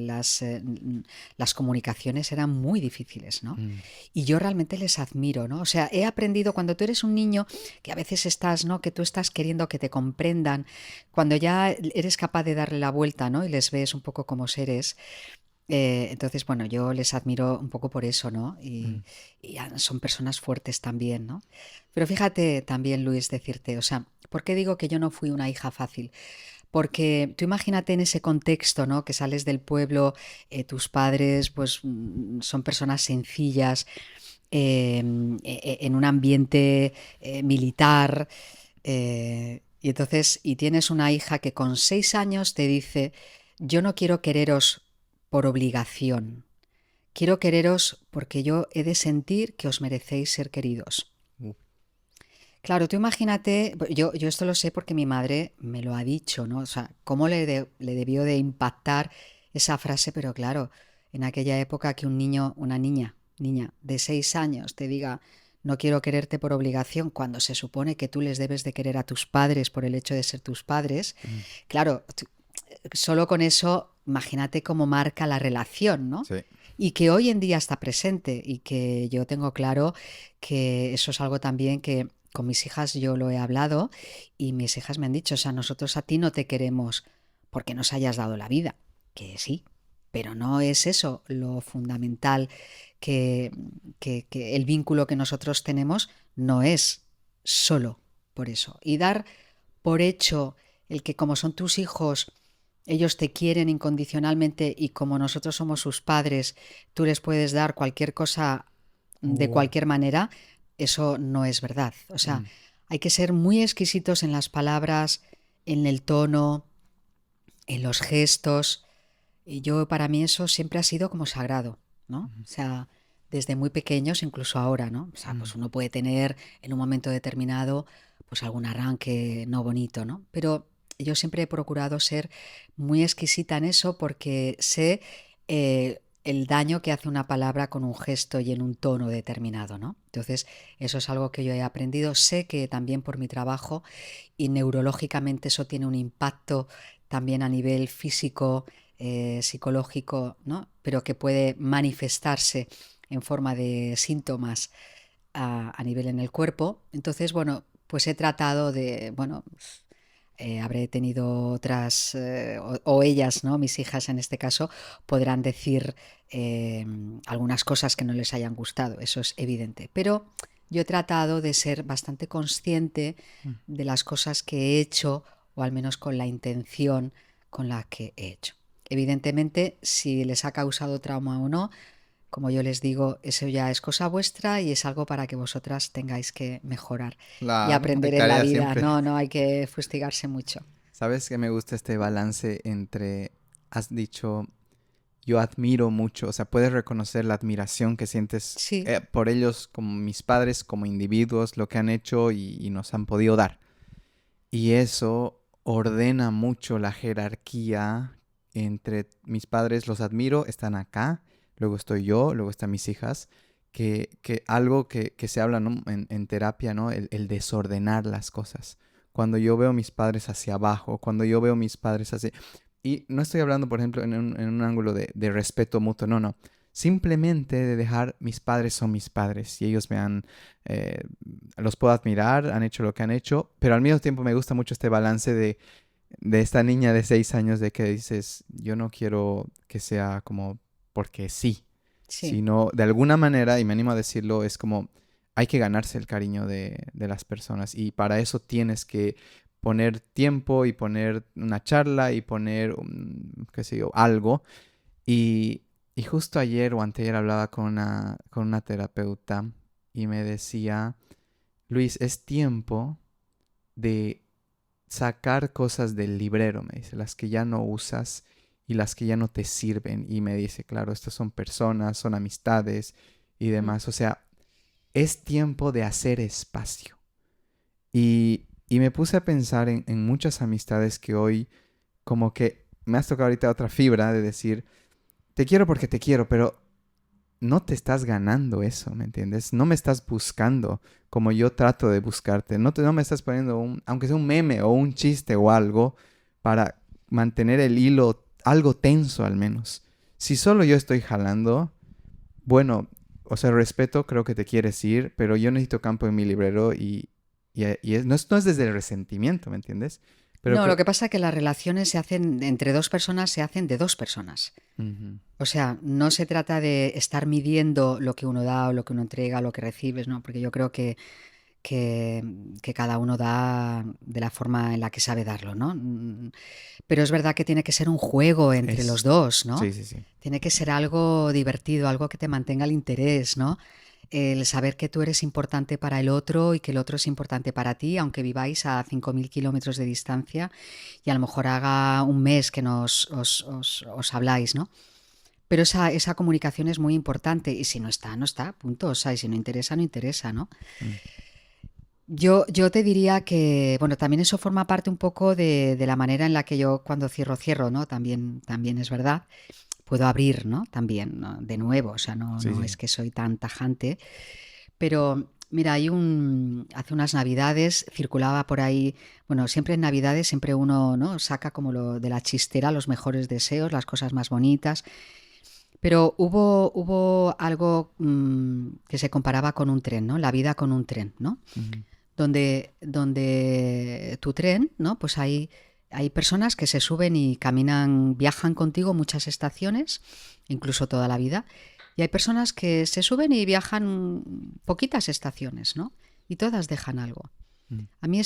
las comunicaciones eran muy difíciles, ¿no? mm, Y yo realmente les admiro, ¿no? O sea, he aprendido cuando tú eres un niño que a veces estás, ¿no? Que tú estás queriendo que te comprendan, cuando ya eres capaz de darle la vuelta, ¿no? Y les ves un poco como seres. Entonces, bueno, yo les admiro un poco por eso, ¿no? mm. Y son personas fuertes también, ¿no? Pero fíjate también, Luis, decirte, o sea, ¿por qué digo que yo no fui una hija fácil? Porque tú imagínate en ese contexto, ¿no? Que sales del pueblo, tus padres, pues son personas sencillas, en un ambiente militar, y entonces, y tienes una hija que con 6 años te dice, yo no quiero quereros por obligación, quiero quereros porque yo he de sentir que os merecéis ser queridos. Uh, Claro, tú imagínate, yo esto lo sé porque mi madre me lo ha dicho, ¿no? O sea, cómo le debió de impactar esa frase, pero claro, en aquella época que un niño, una niña de 6 años te diga, no quiero quererte por obligación, cuando se supone que tú les debes de querer a tus padres por el hecho de ser tus padres, mm, claro, solo con eso, imagínate cómo marca la relación, ¿no? sí. Y que hoy en día está presente y que yo tengo claro que eso es algo también que con mis hijas yo lo he hablado y mis hijas me han dicho, o sea, nosotros a ti no te queremos porque nos hayas dado la vida, que sí, pero no es eso lo fundamental, que, que el vínculo que nosotros tenemos no es solo por eso. Y dar por hecho el que como son tus hijos, ellos te quieren incondicionalmente y como nosotros somos sus padres, tú les puedes dar cualquier cosa de Uh, cualquier manera, eso no es verdad. O sea, mm, hay que ser muy exquisitos en las palabras, en el tono, en los gestos. Y yo para mí eso siempre ha sido como sagrado, ¿no? O sea, desde muy pequeños, incluso ahora, ¿no? O sea, mm. pues uno puede tener en un momento determinado pues algún arranque no bonito, ¿no? Pero yo siempre he procurado ser muy exquisita en eso porque sé el daño que hace una palabra con un gesto y en un tono determinado, ¿no? Entonces, eso es algo que yo he aprendido. Sé que también por mi trabajo y neurológicamente eso tiene un impacto también a nivel físico, psicológico, ¿no? Pero que puede manifestarse en forma de síntomas a nivel en el cuerpo. Entonces, bueno, pues he tratado de, bueno, habré tenido otras, o ellas, ¿no? Mis hijas en este caso, podrán decir eh, algunas cosas que no les hayan gustado, eso es evidente. Pero yo he tratado de ser bastante consciente Mm. de las cosas que he hecho, o al menos con la intención con la que he hecho. Evidentemente, si les ha causado trauma o no, como yo les digo, eso ya es cosa vuestra y es algo para que vosotras tengáis que mejorar y Claro, hay aprender en la tarea vida. siempre. No, no hay que fustigarse mucho. ¿Sabes que me gusta este balance entre, has dicho, yo admiro mucho, o sea, puedes reconocer la admiración que sientes Sí, por ellos como mis padres, como individuos, lo que han hecho y nos han podido dar. Y eso ordena mucho la jerarquía entre mis padres, los admiro, están acá, luego estoy yo, luego están mis hijas, que algo que se habla, ¿no? En terapia, ¿no? El desordenar las cosas. Cuando yo veo mis padres hacia abajo, cuando yo veo mis padres hacia... Y no estoy hablando, por ejemplo, en un ángulo de respeto mutuo, no, no. Simplemente de dejar mis padres son mis padres y ellos me han eh, los puedo admirar, han hecho lo que han hecho, pero al mismo tiempo me gusta mucho este balance de esta niña de 6 años de que dices, yo no quiero que sea como porque sí, sí. sino de alguna manera, y me animo a decirlo, es como hay que ganarse el cariño de las personas y para eso tienes que poner tiempo y poner una charla y poner, qué sé yo, algo. Y justo ayer o anteayer hablaba con una terapeuta y me decía, Luis, es tiempo de sacar cosas del librero, me dice, las que ya no usas y las que ya no te sirven. Y me dice, claro, estas son personas, son amistades y Mm. demás. O sea, es tiempo de hacer espacio. Y me puse a pensar en muchas amistades que hoy, como que me has tocado ahorita otra fibra de decir, te quiero porque te quiero, pero no te estás ganando eso, ¿me entiendes? No me estás buscando como yo trato de buscarte. No me estás poniendo aunque sea un meme o un chiste o algo, para mantener el hilo algo tenso al menos. Si solo yo estoy jalando, bueno, o sea, respeto, creo que te quieres ir, pero yo necesito campo en mi librero no es desde el resentimiento, ¿me entiendes? Pero No, lo creo... que pasa es que las relaciones se hacen entre dos personas, se hacen de dos personas. Ujú. O sea, no se trata de estar midiendo lo que uno da o lo que uno entrega o lo que recibes, ¿no? Porque yo creo que, que cada uno da de la forma en la que sabe darlo, ¿no? Pero es verdad que tiene que ser un juego entre los Es... dos, Sí, ¿no? sí, sí. Tiene que ser algo divertido, algo que te mantenga el interés, ¿no? El saber que tú eres importante para el otro y que el otro es importante para ti, aunque viváis a 5.000 kilómetros de distancia y a lo mejor haga un mes que os habláis, ¿no? Pero esa comunicación es muy importante y si no está, no está, punto. O sea, y si no interesa, no interesa, ¿no? Mm. Yo te diría que, bueno, también eso forma parte un poco de la manera en la que yo cuando cierro, ¿no? También es verdad. Puedo abrir, ¿no? También, ¿no? De nuevo, o sea, Sí, no sí. es que soy tan tajante, pero mira, hace unas navidades circulaba por ahí, bueno, siempre en navidades siempre uno, ¿no? Saca como lo de la chistera los mejores deseos, las cosas más bonitas, pero hubo algo que se comparaba con un tren, ¿no? La vida con un tren, ¿no? Ujú. Donde tu tren, ¿no? Pues hay personas que se suben y caminan, viajan contigo muchas estaciones, incluso toda la vida, y hay personas que se suben y viajan poquitas estaciones, ¿no? Y todas dejan algo. Mm, A mí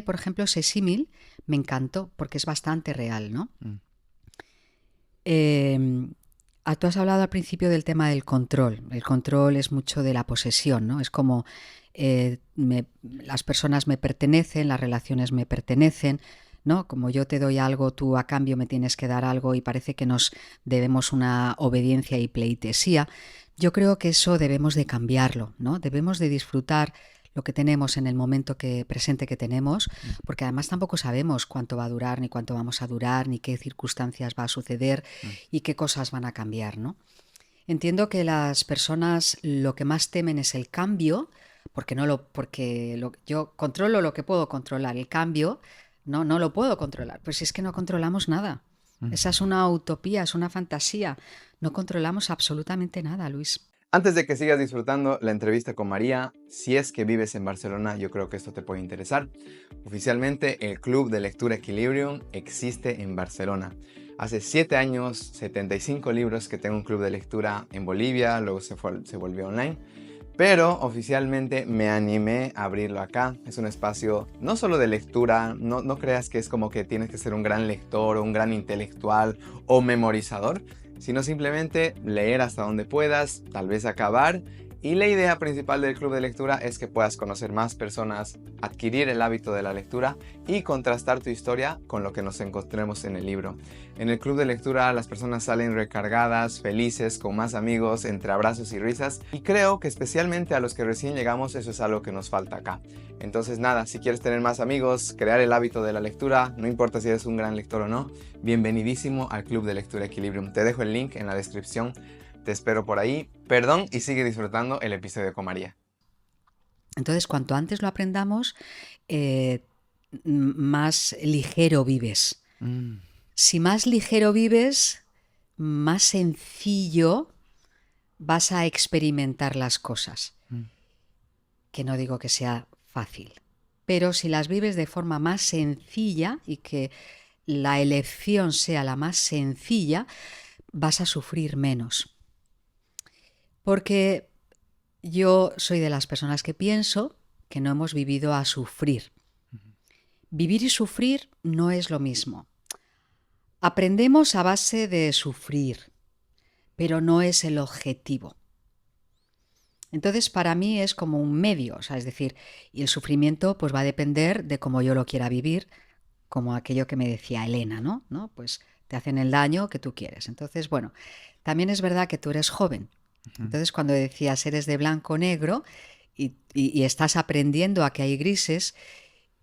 por ejemplo, ese símil me encantó porque es bastante real, ¿no? mm, Eh, Tú has hablado al principio del tema del control. El control es mucho de la posesión, ¿no? Es como las personas me pertenecen, las relaciones me pertenecen, ¿no? Como yo te doy algo, tú a cambio me tienes que dar algo y parece que nos debemos una obediencia y pleitesía. Yo creo que eso debemos de cambiarlo, ¿no? Debemos de disfrutar lo que tenemos en el momento presente que tenemos, mm, porque además tampoco sabemos cuánto va a durar, ni cuánto vamos a durar, ni qué circunstancias va a suceder mm. y qué cosas van a cambiar, ¿no? Entiendo que las personas lo que más temen es el cambio, yo controlo lo que puedo controlar, el cambio no lo puedo controlar, pues si es que no controlamos nada. Mm. Esa es una utopía, es una fantasía. No controlamos absolutamente nada, Luis. Antes de que sigas disfrutando la entrevista con María, si es que vives en Barcelona, yo creo que esto te puede interesar. Oficialmente, el Club de Lectura Equilibrium existe en Barcelona. Hace 7 años, 75 libros que tengo un club de lectura en Bolivia, luego se volvió online. Pero oficialmente me animé a abrirlo acá. Es un espacio no solo de lectura, no creas que es como que tienes que ser un gran lector o un gran intelectual o memorizador, sino simplemente leer hasta donde puedas, tal vez acabar. Y la idea principal del club de lectura es que puedas conocer más personas, adquirir el hábito de la lectura y contrastar tu historia con lo que nos encontremos en el libro. En el club de lectura las personas salen recargadas, felices, con más amigos, entre abrazos y risas, y creo que especialmente a los que recién llegamos eso es algo que nos falta acá. Entonces nada, si quieres tener más amigos, crear el hábito de la lectura, no importa si eres un gran lector o no, bienvenidísimo al Club de Lectura Equilibrium. Te dejo el link en la descripción. Te espero por ahí. Perdón y sigue disfrutando el episodio con María. Entonces, cuanto antes lo aprendamos, eh, más ligero vives. Mm, Si más ligero vives, más sencillo vas a experimentar las cosas. mm, Que no digo que sea fácil, pero si las vives de forma más sencilla y que la elección sea la más sencilla, vas a sufrir menos. Porque yo soy de las personas que pienso que no hemos vivido a sufrir. Vivir y sufrir no es lo mismo. Aprendemos a base de sufrir, pero no es el objetivo. Entonces, para mí es como un medio, o sea, es decir, y el sufrimiento pues va a depender de cómo yo lo quiera vivir, como aquello que me decía Elena, ¿no? ¿No? Pues te hacen el daño que tú quieres. Entonces, bueno, también es verdad que tú eres joven. Ujú. Entonces, cuando decías eres de blanco o negro y estás aprendiendo a que hay grises,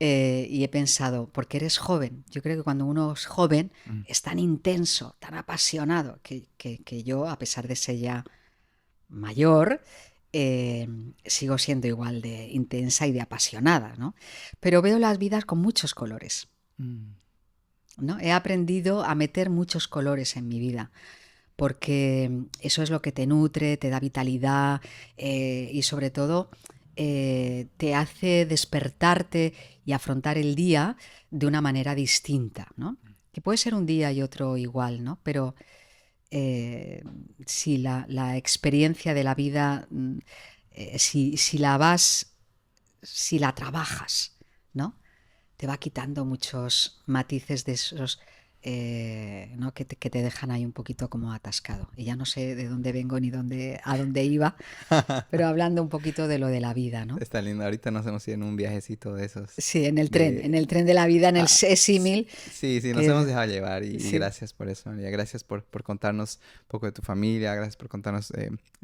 y he pensado, porque eres joven. Yo creo que cuando uno es joven Mm. es tan intenso, tan apasionado, que yo, a pesar de ser ya mayor, eh, sigo siendo igual de intensa y de apasionada, ¿no? Pero veo las vidas con muchos colores, Mm. ¿no? He aprendido a meter muchos colores en mi vida, porque eso es lo que te nutre, te da vitalidad, y sobre todo te hace despertarte y afrontar el día de una manera distinta, ¿no? Que puede ser un día y otro igual, ¿no? Pero eh, si la experiencia de la vida, si la vas, si la trabajas, ¿no? Te va quitando muchos matices de esos, ¿no? Que te dejan ahí un poquito como atascado. Y ya no sé de dónde vengo ni a dónde iba, pero hablando un poquito de lo de la vida, ¿no? Está lindo. Ahorita nos hemos ido en un viajecito de esos. Sí, en De... el tren de la vida, en el Ah, símil, sí, sí, nos hemos que dejado llevar y sí, gracias por eso, María. Gracias por contarnos un poco de tu familia, gracias por contarnos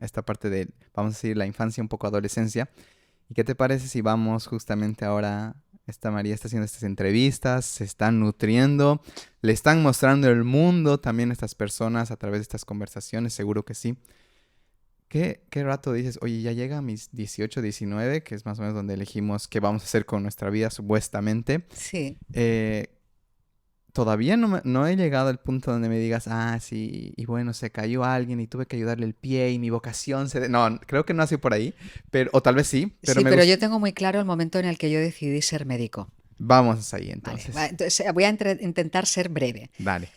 esta parte de, vamos a decir, la infancia, un poco adolescencia. ¿Y qué te parece si vamos justamente ahora? Esta María está haciendo estas entrevistas, se están nutriendo, le están mostrando el mundo también a estas personas a través de estas conversaciones, seguro que sí. ¿Qué rato dices, oye, ya llega a mis 18, 19, que es más o menos donde elegimos qué vamos a hacer con nuestra vida supuestamente? sí. Eh, Todavía no he llegado al punto donde me digas, ah, sí, y bueno, se cayó alguien y tuve que ayudarle el pie y mi vocación se... No, creo que no ha sido por ahí, pero, o tal vez sí, pero Sí, me pero gusta... yo tengo muy claro el momento en el que yo decidí ser médico. Vamos ahí Vale, entonces. entonces voy a intentar ser breve. Dale.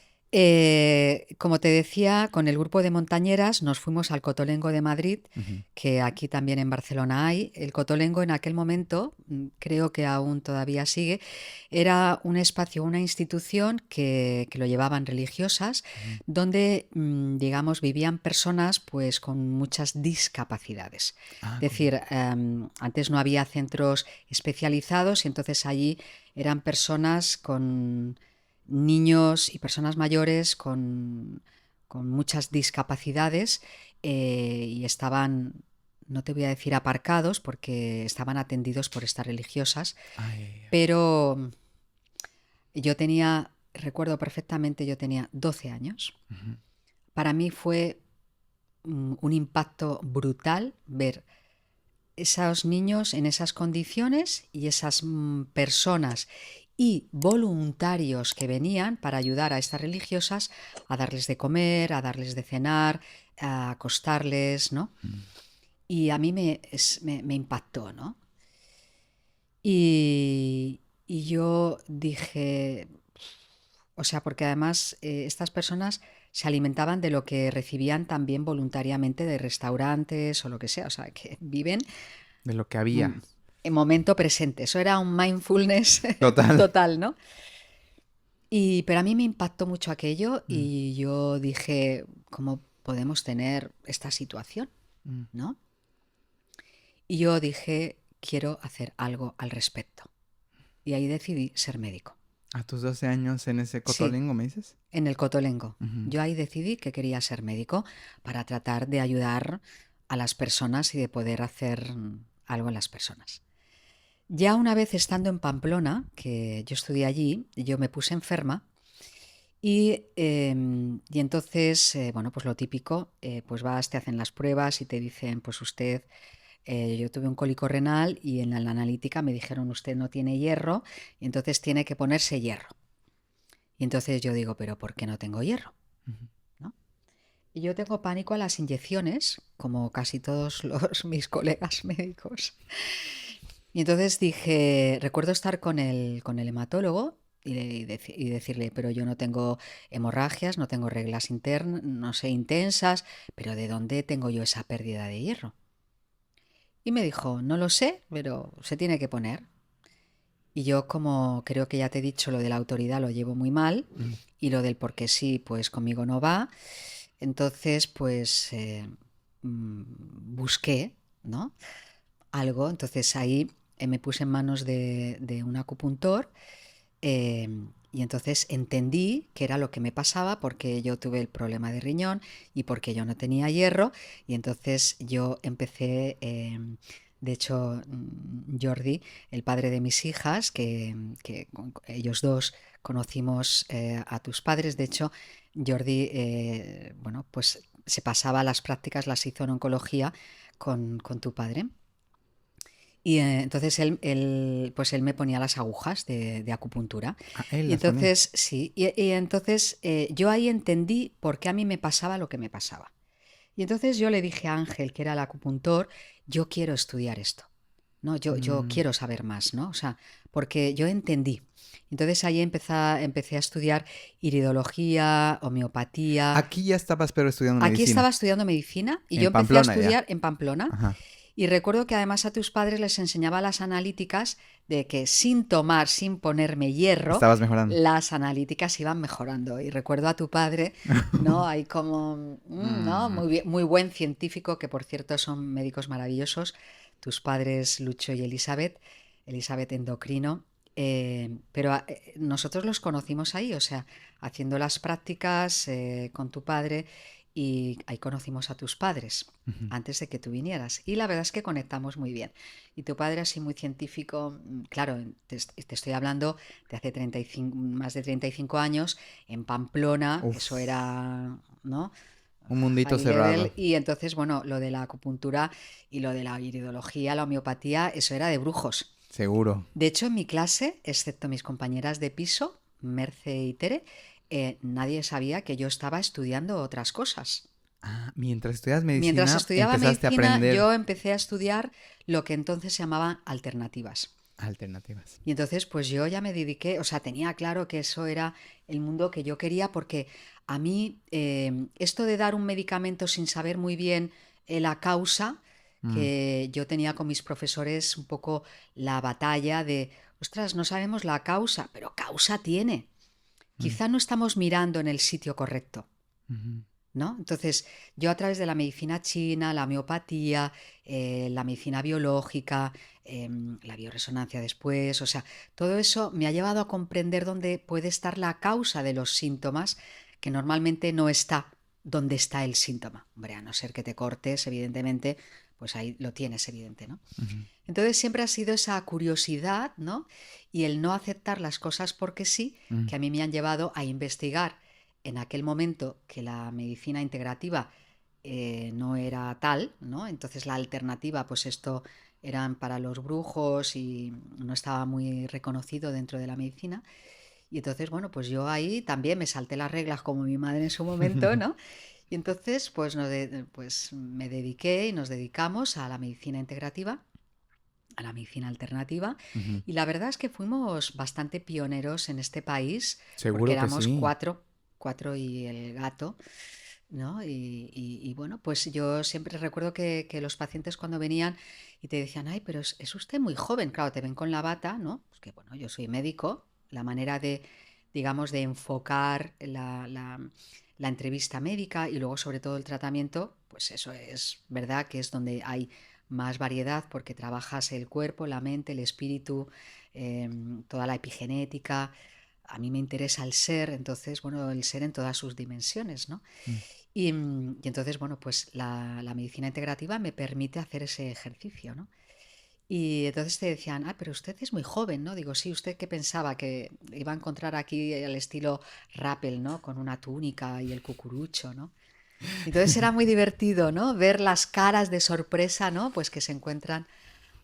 Como te decía, con el grupo de montañeras nos fuimos al Cotolengo de Madrid, Ujú. que aquí también en Barcelona hay. El Cotolengo en aquel momento, creo que aún todavía sigue, era un espacio, una institución que lo llevaban religiosas, Ujú. donde, digamos, vivían personas pues con muchas discapacidades. Ah, Es cool. decir, antes no había centros especializados y entonces allí eran personas con niños y personas mayores con muchas discapacidades, y estaban, no te voy a decir aparcados, porque estaban atendidos por estas religiosas, Ay, ay, ay. pero yo tenía, recuerdo perfectamente, yo tenía 12 años. Ujú. Para mí fue un impacto brutal ver esos niños en esas condiciones y esas personas y voluntarios que venían para ayudar a estas religiosas a darles de comer, a darles de cenar, a acostarles, ¿no? Mm. Y a mí me impactó, ¿no? Y yo dije, o sea, porque además estas personas se alimentaban de lo que recibían también voluntariamente de restaurantes o lo que sea, o sea, que viven De lo que había. en momento presente. Eso era un mindfulness Total. total, ¿no? Pero a mí me impactó mucho aquello Mm. y yo dije, ¿cómo podemos tener esta situación? Mm. ¿No? Y yo dije, quiero hacer algo al respecto. Y ahí decidí ser médico. A tus 12 años en ese Sí, cotolingo, ¿me dices? en el Cotolengo. Ujú. Yo ahí decidí que quería ser médico para tratar de ayudar a las personas y de poder hacer algo en las personas. Ya una vez estando en Pamplona, que yo estudié allí, yo me puse enferma y entonces, bueno, pues lo típico, pues vas, te hacen las pruebas y te dicen, pues usted, yo tuve un cólico renal y en la analítica me dijeron, usted no tiene hierro y entonces tiene que ponerse hierro. Y entonces yo digo, pero ¿por qué no tengo hierro? Ujú. ¿No? Y yo tengo pánico a las inyecciones, como casi todos mis colegas médicos. Y entonces dije, recuerdo estar con el hematólogo y decirle, pero yo no tengo hemorragias, no tengo reglas internas, no sé, intensas, pero ¿de dónde tengo yo esa pérdida de hierro? Y me dijo, no lo sé, pero se tiene que poner. Y yo, como creo que ya te he dicho, lo de la autoridad lo llevo muy mal Mm. y lo del porque sí, pues conmigo no va. Entonces, pues busqué, ¿no? Algo. Entonces ahí me puse en manos de un acupuntor, eh, y entonces entendí qué era lo que me pasaba, porque yo tuve el problema de riñón y porque yo no tenía hierro. Y entonces yo empecé, de hecho, Jordi, el padre de mis hijas, que ellos dos conocimos a tus padres. De hecho, Jordi, bueno, pues se pasaba las prácticas, las hizo en oncología con tu padre. Y entonces pues él me ponía las agujas de acupuntura. Ah, él Y las ponía. entonces, sí, y entonces yo ahí entendí por qué a mí me pasaba lo que me pasaba. Y entonces yo le dije a Ángel, que era el acupuntor, yo quiero estudiar esto, ¿no? Yo Mm. quiero saber más, ¿no? O sea, porque yo entendí. Entonces ahí empecé a estudiar iridología, homeopatía. Aquí ya estabas, pero estudiando Aquí estaba medicina. estudiando medicina y yo En empecé a Pamplona ya. estudiar en Pamplona. Ajá. Y recuerdo que además a tus padres les enseñaba las analíticas, de que sin tomar, sin ponerme hierro, Estabas mejorando. las analíticas iban mejorando. Y recuerdo a tu padre, ¿no? Ahí como, ¿no? Mm. Muy buen científico, que por cierto son médicos maravillosos, tus padres Lucho y Elizabeth, Elizabeth endocrino. Pero nosotros los conocimos ahí, o sea, haciendo las prácticas con tu padre, y ahí conocimos a tus padres Ujú. antes de que tú vinieras. Y la verdad es que conectamos muy bien. Y tu padre, así muy científico, claro, te estoy hablando de hace 35, más de 35 años, en Pamplona, eso Uf. era, ¿no? Un mundito High level. cerrado. Y entonces, bueno, lo de la acupuntura y lo de la iridología, la homeopatía, eso era de brujos. Seguro. De hecho, en mi clase, excepto mis compañeras de piso, Merce y Tere, nadie sabía que yo estaba estudiando otras cosas. Ah, mientras estudias Mientras medicina, estudiaba empezaste a medicina, aprender yo empecé a estudiar lo que entonces se llamaban alternativas. alternativas. Y entonces, pues yo ya me dediqué, o sea, tenía claro que eso era el mundo que yo quería, porque a mí esto de dar un medicamento sin saber muy bien la causa, Mm. que yo tenía con mis profesores un poco la batalla de, ostras, no sabemos la causa, pero causa tiene. Mm. Quizá no estamos mirando en el sitio correcto. Ujú. ¿No? Entonces, yo a través de la medicina china, la homeopatía, la medicina biológica, la bioresonancia después, o sea, todo eso me ha llevado a comprender dónde puede estar la causa de los síntomas, que normalmente no está donde está el síntoma. Hombre, a no ser que te cortes, evidentemente, pues ahí lo tienes evidente, ¿no? Ujú. Entonces siempre ha sido esa curiosidad, ¿no? Y el no aceptar las cosas porque sí, Mm. que a mí me han llevado a investigar en aquel momento que la medicina integrativa no era tal, ¿no? Entonces la alternativa, pues esto eran para los brujos y no estaba muy reconocido dentro de la medicina. Y entonces, bueno, pues yo ahí también me salté las reglas como mi madre en su momento, ¿no? Y entonces, pues, pues me dediqué y nos dedicamos a la medicina integrativa, a la medicina alternativa, Ujú. y la verdad es que fuimos bastante pioneros en este país, porque Seguro que éramos sí. cuatro y el gato, ¿no? Y bueno, pues yo siempre recuerdo que los pacientes, cuando venían y te decían, ay, pero es usted muy joven, claro, te ven con la bata, ¿no? Pues que bueno, yo soy médico, la manera de, digamos, de enfocar la entrevista médica y luego sobre todo el tratamiento, pues eso es verdad que es donde hay más variedad, porque trabajas el cuerpo, la mente, el espíritu, toda la epigenética. A mí me interesa el ser, entonces, bueno, el ser en todas sus dimensiones, ¿no? Mm. Y entonces, bueno, pues la medicina integrativa me permite hacer ese ejercicio, ¿no? Y entonces te decían, ah, pero usted es muy joven, ¿no? Digo, sí, ¿usted qué pensaba? Que iba a encontrar aquí el estilo Rappel, ¿no? Con una túnica y el cucurucho, ¿no? Entonces era muy divertido, ¿no? Ver las caras de sorpresa, ¿no? Pues que se encuentran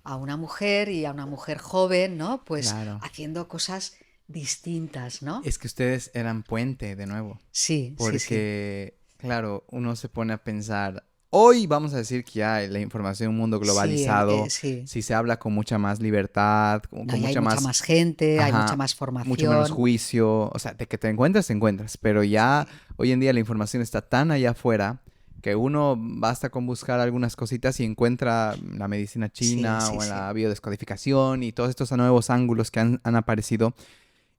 a una mujer, y a una mujer joven, ¿no? Pues Claro. haciendo cosas distintas, ¿no? Es que ustedes eran puente de nuevo. Sí, sí, sí. Porque, claro, uno se pone a pensar, hoy vamos a decir que ya la información en un mundo Sí, globalizado, sí. si se habla con mucha más libertad, No, con y hay mucha mucha más, más gente, hay mucha ajá, más mucho menos formación. juicio, o sea, de que te encuentras, pero ya Sí, hoy en día la información está tan allá afuera que uno basta con buscar algunas cositas y encuentra la medicina Sí, china sí, o sí. la biodescodificación y todos estos nuevos ángulos que han aparecido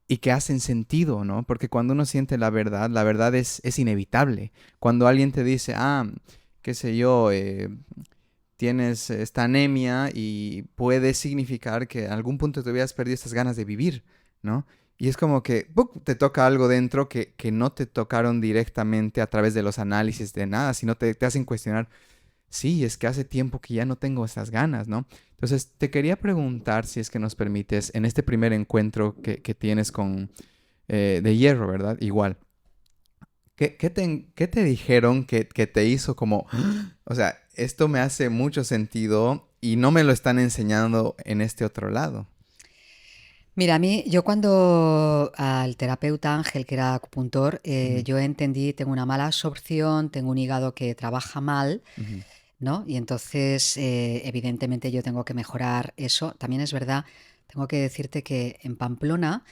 y que hacen sentido, ¿no? Porque cuando uno siente la verdad es inevitable. Cuando alguien te dice, qué sé yo, tienes esta anemia y puede significar que en algún punto te hubieras perdido estas ganas de vivir, ¿no? Y es como que ¡puc! Te toca algo dentro que no te tocaron directamente a través de los análisis de nada, sino te hacen cuestionar, sí, es que hace tiempo que ya no tengo esas ganas, ¿no? Entonces, te quería preguntar si es que nos permites, en este primer encuentro que tienes con de hierro, ¿verdad? Igual. ¿Qué te dijeron que te hizo como, o sea, esto me hace mucho sentido y no me lo están enseñando en este otro lado? Mira, a mí, yo cuando al terapeuta Ángel, que era acupuntor, Ujú, yo entendí, tengo una mala absorción, tengo un hígado que trabaja mal, ujú, ¿no? Y entonces, evidentemente, yo tengo que mejorar eso. También es verdad, tengo que decirte que en Pamplona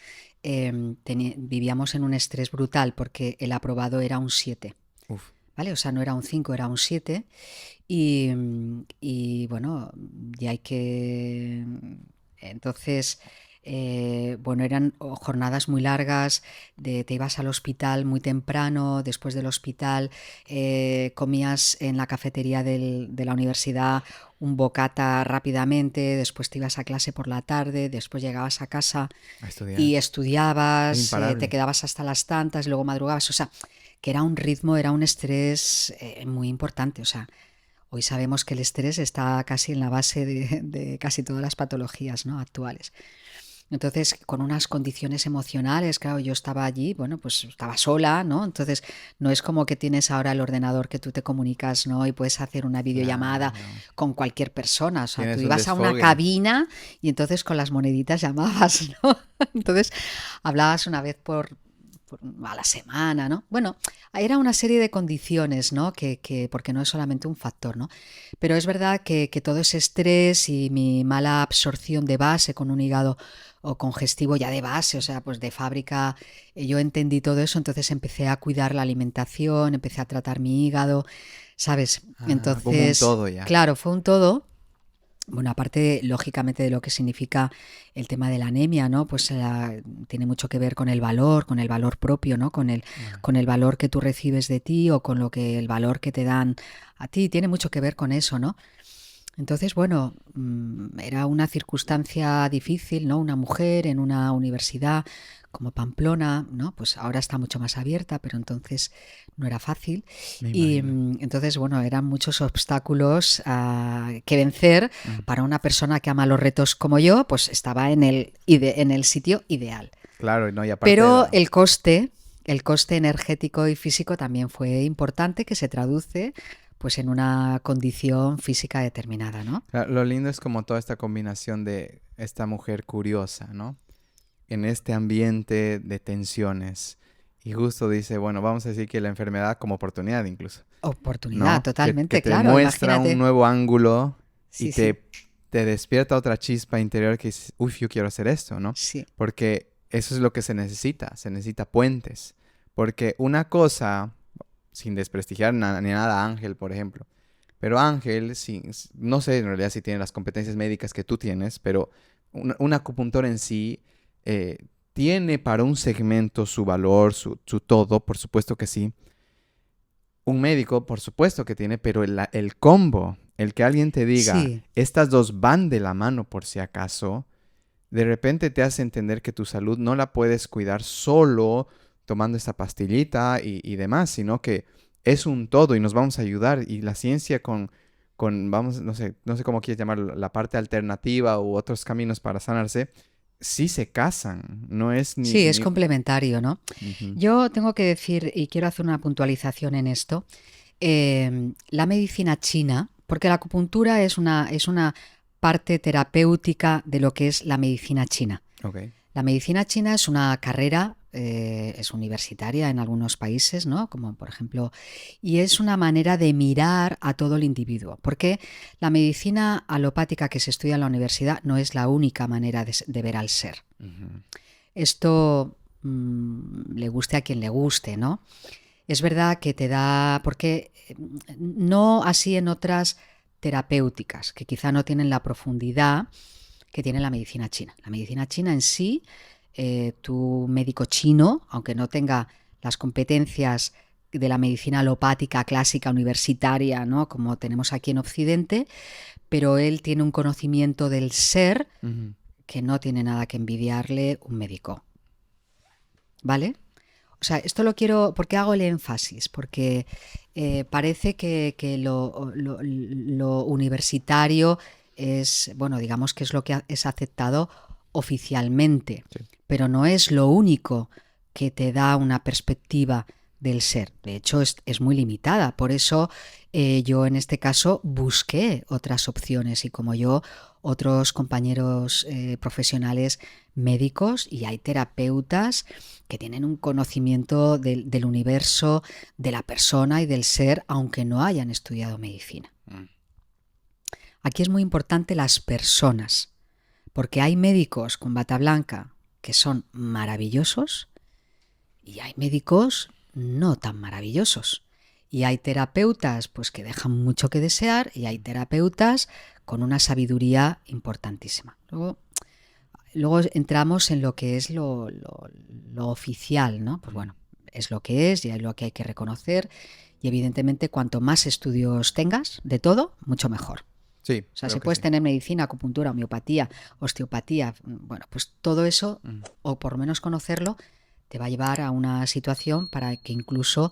vivíamos en un estrés brutal porque el aprobado era un 7, uf, ¿vale? O sea, no era un 5, era un 7. Y bueno, y hay que... Entonces, bueno, eran jornadas muy largas, te ibas al hospital muy temprano, después del hospital comías en la cafetería de la universidad un bocata rápidamente, después te ibas a clase por la tarde, después llegabas a casa a estudiar. y Es estudiabas, te imparable. quedabas hasta las tantas, luego madrugabas, o sea, que era un ritmo, era un estrés muy importante, o sea, hoy sabemos que el estrés está casi en la base de casi todas las patologías, ¿no?, actuales. Entonces, con unas condiciones emocionales, claro, yo estaba allí, bueno, pues estaba sola, ¿no? Entonces, no es como que tienes ahora el ordenador que tú te comunicas, ¿no? Y puedes hacer una videollamada Claro. con cualquier persona. O sea, tú Tienes un ibas a una desfogue. cabina y entonces con las moneditas llamabas, ¿no? Entonces, hablabas una vez a la semana, ¿no? Bueno, era una serie de condiciones, ¿no? Porque no es solamente un factor, ¿no? Pero es verdad que todo ese estrés y mi mala absorción de base con un hígado o congestivo ya de base, o sea, pues de fábrica, yo entendí todo eso, entonces empecé a cuidar la alimentación, empecé a tratar mi hígado, ¿sabes? Como un Entonces, todo ya. claro, fue un todo. Bueno, aparte, lógicamente, de lo que significa el tema de la anemia, ¿no? Pues tiene mucho que ver con el valor propio, ¿no? Ah, Con el valor que tú recibes de ti o con lo que el valor que te dan a ti, tiene mucho que ver con eso, ¿no? Entonces, bueno, era una circunstancia difícil, ¿no? Una mujer en una universidad como Pamplona, ¿no? Pues ahora está mucho más abierta, pero entonces no era fácil. me Y imagino. entonces, bueno, eran muchos obstáculos que vencer Mm, para una persona que ama los retos como yo, pues estaba en el sitio ideal. claro, no, y aparte de Pero la... el coste energético y físico también fue importante, que se traduce pues en una condición física determinada, ¿no? Lo lindo es como toda esta combinación de esta mujer curiosa, ¿no? En este ambiente de tensiones. Y justo dice, bueno, vamos a decir que la enfermedad como oportunidad incluso, Oportunidad, ¿no? Que totalmente, te claro, muestra un imagínate. nuevo ángulo y Sí, sí, te despierta otra chispa interior que dices, uy, yo quiero hacer esto, ¿no? sí, Porque eso es lo que se necesita puentes. Porque una cosa, sin desprestigiar ni nada a Ángel, por ejemplo, pero Ángel, no sé en realidad si tiene las competencias médicas que tú tienes, pero un acupuntor en sí eh, tiene para un segmento su valor, su todo, por supuesto que sí. Un médico, por supuesto que tiene, pero el combo, el que alguien te diga, sí, estas dos van de la mano por si acaso, de repente te hace entender que tu salud no la puedes cuidar solo tomando esta pastillita y demás, sino que es un todo y nos vamos a ayudar. Y la ciencia vamos, no sé cómo quieres llamarlo, la parte alternativa u otros caminos para sanarse, sí se casan. No es sí, es complementario, ¿no? Ujú, Yo tengo que decir, y quiero hacer una puntualización en esto, la medicina china, porque la acupuntura es una parte terapéutica de lo que es la medicina china. ok. La medicina china es una carrera, es universitaria en algunos países, ¿no? Como por ejemplo, y es una manera de mirar a todo el individuo, porque la medicina alopática que se estudia en la universidad no es la única manera de ver al ser. Ujú, Esto le guste a quien le guste, ¿no? Es verdad que te da, porque no así en otras terapéuticas, que quizá no tienen la profundidad que tiene la medicina china. La medicina china en sí, tu médico chino, aunque no tenga las competencias de la medicina alopática clásica universitaria, ¿no? Como tenemos aquí en Occidente, pero él tiene un conocimiento del ser Ujú. que no tiene nada que envidiarle un médico, ¿vale? O sea, esto lo quiero, ¿por qué hago el énfasis? Porque parece que lo universitario es, bueno, digamos que es lo que es aceptado oficialmente, Sí. pero no es lo único que te da una perspectiva del ser. De hecho, es muy limitada. Por eso yo en este caso busqué otras opciones y como yo, otros compañeros profesionales médicos y hay terapeutas que tienen un conocimiento del universo, de la persona y del ser, aunque no hayan estudiado medicina. Mm. Aquí es muy importante las personas, porque hay médicos con bata blanca que son maravillosos y hay médicos no tan maravillosos. Y hay terapeutas pues que dejan mucho que desear y hay terapeutas con una sabiduría importantísima. Luego entramos en lo que es lo oficial, ¿no? Pues bueno, es lo que es y es lo que hay que reconocer y evidentemente cuanto más estudios tengas de todo, mucho mejor. Sí, O sea, creo si que puedes sí. tener medicina, acupuntura, homeopatía, osteopatía, bueno, pues todo eso, Mm. o por lo menos conocerlo, te va a llevar a una situación para que incluso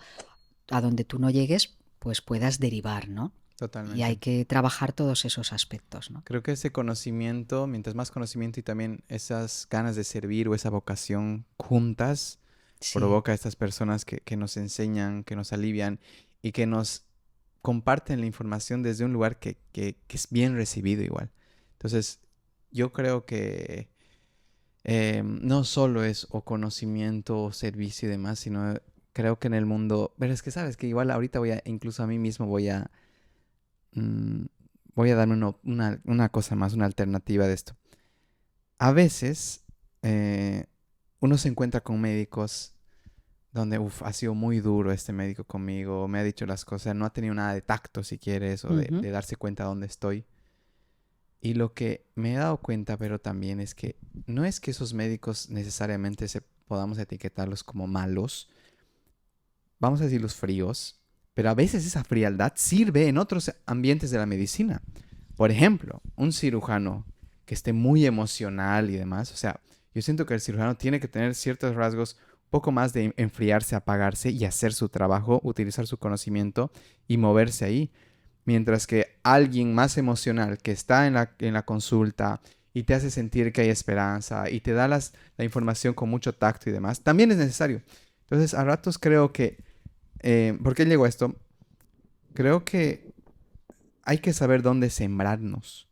a donde tú no llegues, pues puedas derivar, ¿no? Y hay Totalmente. que trabajar todos esos aspectos, ¿no? Creo que ese conocimiento, mientras más conocimiento y también esas ganas de servir o esa vocación juntas, Sí, provoca a estas personas que nos enseñan, que nos alivian y que nos comparten la información desde un lugar que es bien recibido igual. Entonces, yo creo que no solo es o conocimiento o servicio y demás, sino creo que en el mundo, pero es que sabes que igual ahorita voy a, incluso a mí mismo mm, voy a darme una cosa más, una alternativa de esto. A veces uno se encuentra con médicos donde, ha sido muy duro este médico conmigo, me ha dicho las cosas, no ha tenido nada de tacto si quieres, o ujú, de darse cuenta dónde estoy. Y lo que me he dado cuenta, pero también es que no es que esos médicos necesariamente podamos etiquetarlos como malos, vamos a decir los fríos, pero a veces esa frialdad sirve en otros ambientes de la medicina. Por ejemplo, un cirujano que esté muy emocional y demás, o sea, yo siento que el cirujano tiene que tener ciertos rasgos un poco más de enfriarse, apagarse y hacer su trabajo, utilizar su conocimiento y moverse ahí. Mientras que alguien más emocional que está en la consulta y te hace sentir que hay esperanza y te da la información con mucho tacto y demás, también es necesario. Entonces, a ratos creo que, ¿por qué llegó a esto? Creo que hay que saber dónde sembrarnos.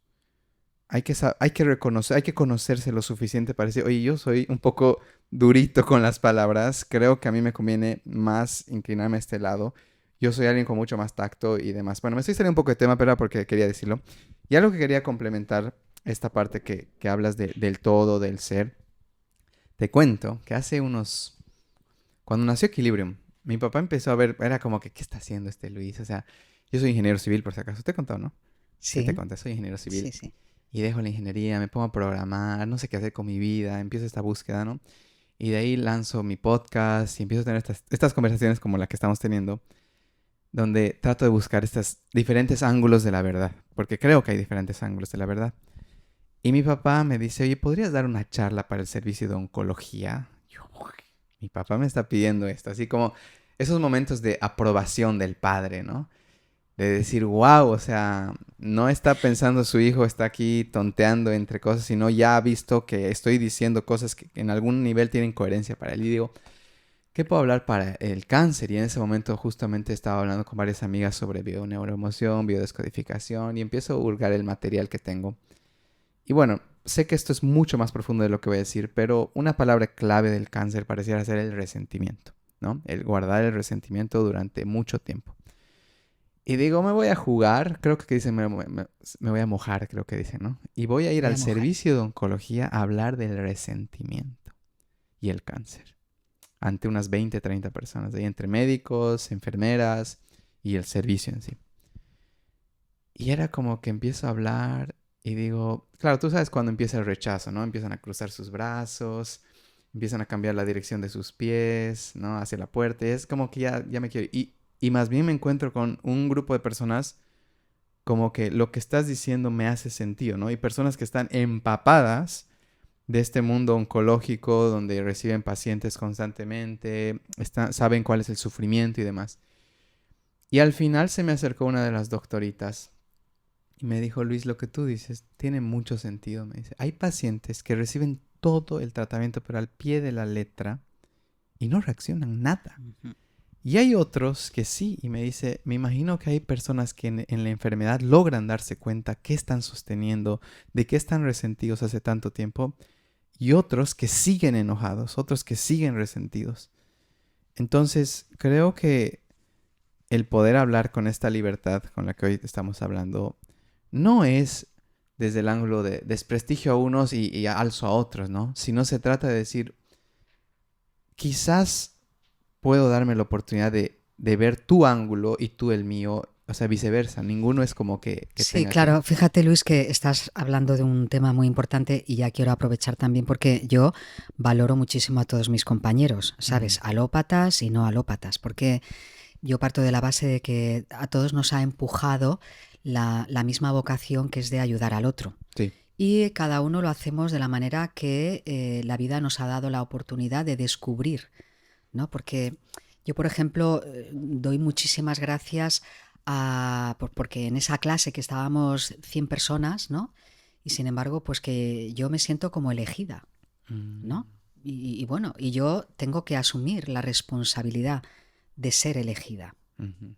Hay que reconocer, hay que conocerse lo suficiente para decir, oye, yo soy un poco durito con las palabras, creo que a mí me conviene más inclinarme a este lado. Yo soy alguien con mucho más tacto y demás. Bueno, me estoy saliendo un poco de tema, pero era porque quería decirlo. Y algo que quería complementar esta parte que hablas del todo, del ser. Te cuento que hace cuando nació Equilibrium, mi papá empezó a ver, era como que, ¿qué está haciendo este Luis? O sea, yo soy ingeniero civil, por si acaso. ¿Te he contado, no? Sí, te sí, conté, soy ingeniero civil sí, sí. y dejo la ingeniería, me pongo a programar, no sé qué hacer con mi vida, empiezo esta búsqueda, ¿no? Y de ahí lanzo mi podcast y empiezo a tener estas conversaciones como la que estamos teniendo, donde trato de buscar estos diferentes ángulos de la verdad, porque creo que hay diferentes ángulos de la verdad. Y mi papá me dice, oye, ¿podrías dar una charla para el servicio de oncología? Yo, "Uy, mi papá me está pidiendo esto", así como esos momentos de aprobación del padre, ¿no? De decir, wow, o sea, no está pensando su hijo, está aquí tonteando entre cosas, sino ya ha visto que estoy diciendo cosas que en algún nivel tienen coherencia para él. Y digo, ¿qué puedo hablar para el cáncer? Y en ese momento justamente estaba hablando con varias amigas sobre bioneuroemoción, biodescodificación, y empiezo a hurgar el material que tengo. Y bueno, sé que esto es mucho más profundo de lo que voy a decir, pero una palabra clave del cáncer pareciera ser el resentimiento, ¿no? El guardar el resentimiento durante mucho tiempo. Y digo, me voy a jugar, creo que dicen, me voy a mojar, creo que dicen, ¿no? Y voy a ir Voy al a mojar. servicio de oncología a hablar del resentimiento y el cáncer. ante unas 20, 30 personas, ahí entre médicos, enfermeras y el servicio en sí. Y era como que empiezo a hablar y digo, claro, tú sabes cuando empieza el rechazo, ¿no? Empiezan a cruzar sus brazos, empiezan a cambiar la dirección de sus pies, ¿no? Hacia la puerta. Y es como que ya me quiero ir. Y más bien me encuentro con un grupo de personas como que lo que estás diciendo me hace sentido, ¿no? Y personas que están empapadas de este mundo oncológico donde reciben pacientes constantemente, saben cuál es el sufrimiento y demás. Y al final se me acercó una de las doctoritas y me dijo, Luis, lo que tú dices tiene mucho sentido. Me dice, hay pacientes que reciben todo el tratamiento, pero al pie de la letra, y no reaccionan nada. Ujú. Y hay otros que sí, y me dice, me imagino que hay personas que en la enfermedad logran darse cuenta qué están sosteniendo, de qué están resentidos hace tanto tiempo, y otros que siguen enojados, otros que siguen resentidos. Entonces, creo que el poder hablar con esta libertad con la que hoy estamos hablando no es desde el ángulo de desprestigio a unos y alzo a otros, ¿no? Sino se trata de decir, quizás puedo darme la oportunidad de ver tu ángulo y tú el mío, o sea, viceversa. Ninguno es como que Sí, tenga que... claro. Fíjate, Luis, que estás hablando de un tema muy importante y ya quiero aprovechar también porque yo valoro muchísimo a todos mis compañeros, Mm, ¿sabes? Alópatas y no alópatas, porque yo parto de la base de que a todos nos ha empujado la misma vocación, que es de ayudar al otro. sí. Y cada uno lo hacemos de la manera que la vida nos ha dado la oportunidad de descubrir, ¿no? Porque yo, por ejemplo, doy muchísimas gracias porque en esa clase que estábamos 100 personas, ¿no? Y sin embargo, pues que yo me siento como elegida, Mm, ¿no? Y bueno, y yo tengo que asumir la responsabilidad de ser elegida ujú,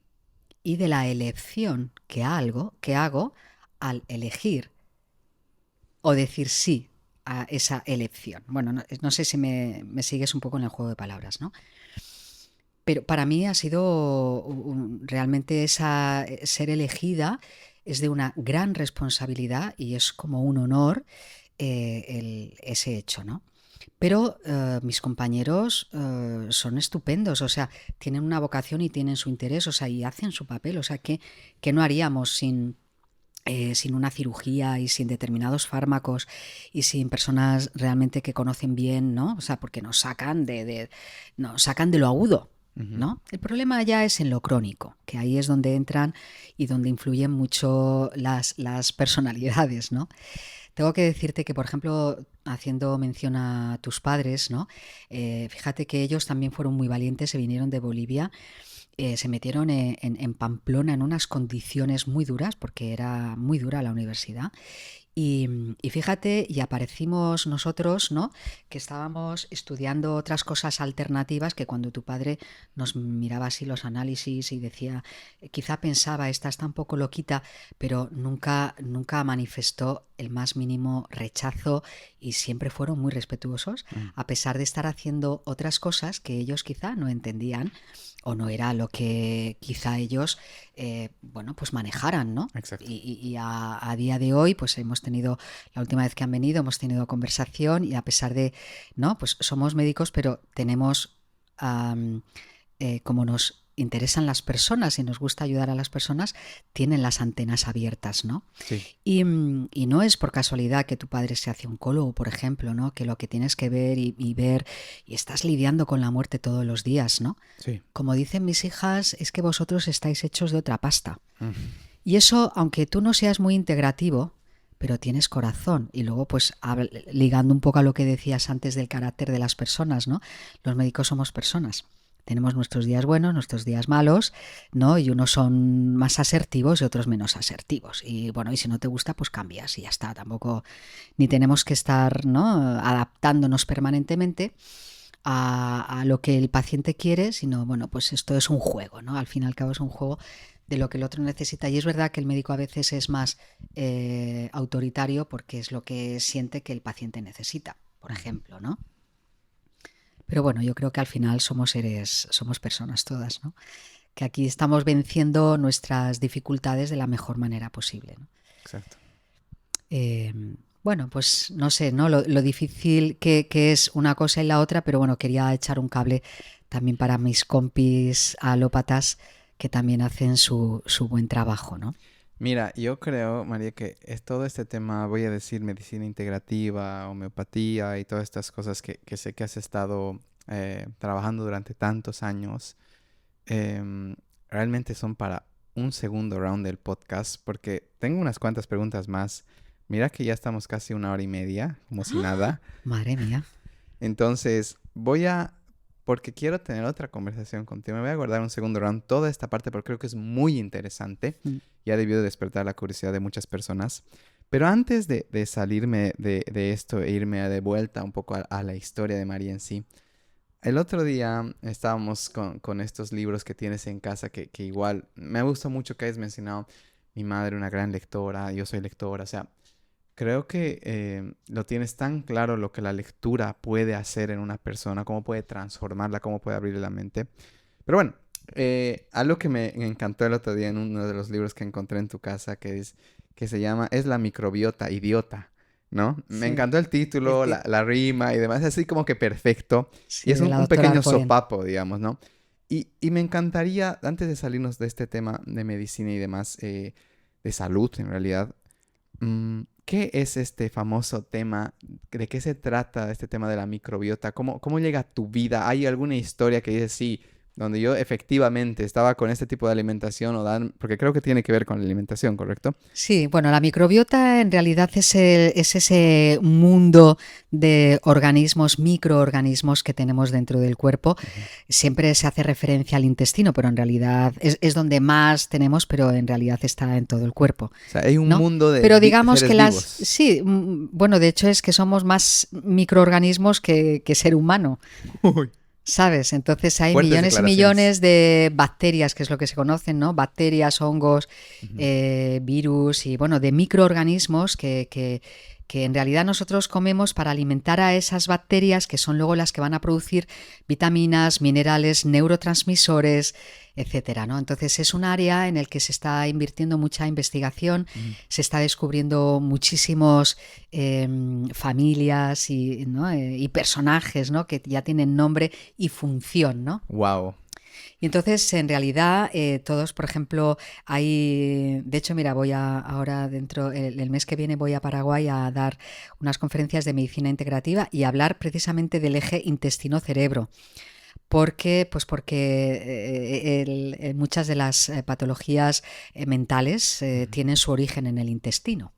y de la elección que hago al elegir o decir sí a esa elección. Bueno, no sé si me sigues un poco en el juego de palabras, ¿no? Pero para mí ha sido realmente ser elegida es de una gran responsabilidad y es como un honor ese hecho, ¿no? Pero mis compañeros son estupendos, o sea, tienen una vocación y tienen su interés, o sea, y hacen su papel, o sea, que no haríamos sin una cirugía y sin determinados fármacos y sin personas realmente que conocen bien, ¿no? O sea, porque nos sacan de lo agudo, ujú. ¿no? El problema ya es en lo crónico, que ahí es donde entran y donde influyen mucho las personalidades, ¿no? Tengo que decirte que, por ejemplo, haciendo mención a tus padres, ¿no? Fíjate que ellos también fueron muy valientes, se vinieron de Bolivia, se metieron en Pamplona en unas condiciones muy duras, porque era muy dura la universidad. Y fíjate, y aparecimos nosotros, ¿no? Que estábamos estudiando otras cosas alternativas, que cuando tu padre nos miraba así los análisis y decía, quizá pensaba, esta está un poco loquita, pero nunca manifestó el más mínimo rechazo y siempre fueron muy respetuosos, Mm, a pesar de estar haciendo otras cosas que ellos quizá no entendían o no era lo que quizá ellos, bueno, pues manejaran, ¿no? exacto. Y a día de hoy, pues hemos tenido, la última vez que han venido, hemos tenido conversación y a pesar de, ¿no? Pues somos médicos, pero tenemos, am, como nos interesan las personas y nos gusta ayudar a las personas, tienen las antenas abiertas, ¿no? Sí, Y no es por casualidad que tu padre se hace oncólogo, por ejemplo, ¿no? Que lo que tienes que ver y ver y estás lidiando con la muerte todos los días, ¿no? sí. Como dicen mis hijas, es que vosotros estáis hechos de otra pasta. Mm, Y eso, aunque tú no seas muy integrativo, pero tienes corazón. Y luego, pues, ligando un poco a lo que decías antes del carácter de las personas, ¿no? Los médicos somos personas. Tenemos nuestros días buenos, nuestros días malos, ¿no? Y unos son más asertivos y otros menos asertivos. Y bueno, y si no te gusta, pues cambias y ya está. Tampoco, ni tenemos que estar, ¿no? Adaptándonos permanentemente a lo que el paciente quiere, sino, bueno, pues esto es un juego, ¿no? Al fin y al cabo es un juego de lo que el otro necesita. Y es verdad que el médico a veces es más autoritario porque es lo que siente que el paciente necesita, por ujú. ejemplo, ¿no? Pero bueno, yo creo que al final somos personas todas, ¿no? Que aquí estamos venciendo nuestras dificultades de la mejor manera posible, ¿no? Exacto. Eh, Bueno, pues no sé, ¿no? Lo difícil que es una cosa y la otra, pero bueno, quería echar un cable también para mis compis alópatas que también hacen su buen trabajo, ¿no? Mira, yo creo, María, que es todo este tema, voy a decir, medicina integrativa, homeopatía y todas estas cosas que sé que has estado trabajando durante tantos años, em, realmente son para un segundo round del podcast, porque tengo unas cuantas preguntas más. Mira que ya estamos casi 1 hora y media, como si nada. Madre mía. Entonces, porque quiero tener otra conversación contigo, me voy a guardar un segundo round toda esta parte porque creo que es muy interesante Mm. y ha debido despertar la curiosidad de muchas personas. Pero antes de salirme de esto e irme de vuelta un poco a la historia de María en sí, el otro día estábamos con estos libros que tienes en casa que igual me gusta mucho que hayas mencionado. Mi madre, una gran lectora, yo soy lectora, o sea, creo que lo tienes tan claro lo que la lectura puede hacer en una persona, cómo puede transformarla, cómo puede abrirle la mente. Pero bueno, algo que me encantó el otro día en uno de los libros que encontré en tu casa, que se llama Es la microbiota idiota, ¿no? Me Sí, encantó el el título, tip, la rima y demás, así como que perfecto. Y sí, es de la un doctora pequeño Arpoyen. sopapo, digamos, ¿no? Y me encantaría, antes de salirnos de este tema de medicina y demás, de salud en realidad, ¿qué es este famoso tema? ¿De qué se trata este tema de la microbiota? ¿Cómo llega a tu vida? ¿Hay alguna historia que dices, sí, donde yo efectivamente estaba con este tipo de alimentación porque creo que tiene que ver con la alimentación, ¿correcto? Sí, bueno, la microbiota en realidad es ese mundo de organismos, microorganismos que tenemos dentro del cuerpo. Ujú. Siempre se hace referencia al intestino, pero en realidad es donde más tenemos, pero en realidad está en todo el cuerpo, O sea, hay un ¿no? mundo de Pero digamos que seres las, vivos. sí, bueno, de hecho es que somos más microorganismos que ser humano. Uy. ¿Sabes? Entonces hay Fuertes millones y declaraciones. millones de bacterias, que es lo que se conocen, ¿no? Bacterias, hongos, Ujú. virus y, bueno, de microorganismos que en realidad nosotros comemos para alimentar a esas bacterias que son luego las que van a producir vitaminas, minerales, neurotransmisores, etcétera, ¿no? Entonces es un área en el que se está invirtiendo mucha investigación, Ujú. se está descubriendo muchísimos familias y, ¿no? Y personajes, ¿no? Que ya tienen nombre y función, ¿no? Wow. Y entonces, en realidad, todos, por ejemplo, hay, de hecho, mira, ahora dentro, el mes que viene voy a Paraguay a dar unas conferencias de medicina integrativa y hablar precisamente del eje intestino-cerebro. Porque muchas de las patologías mentales Ujú. tienen su origen en el intestino,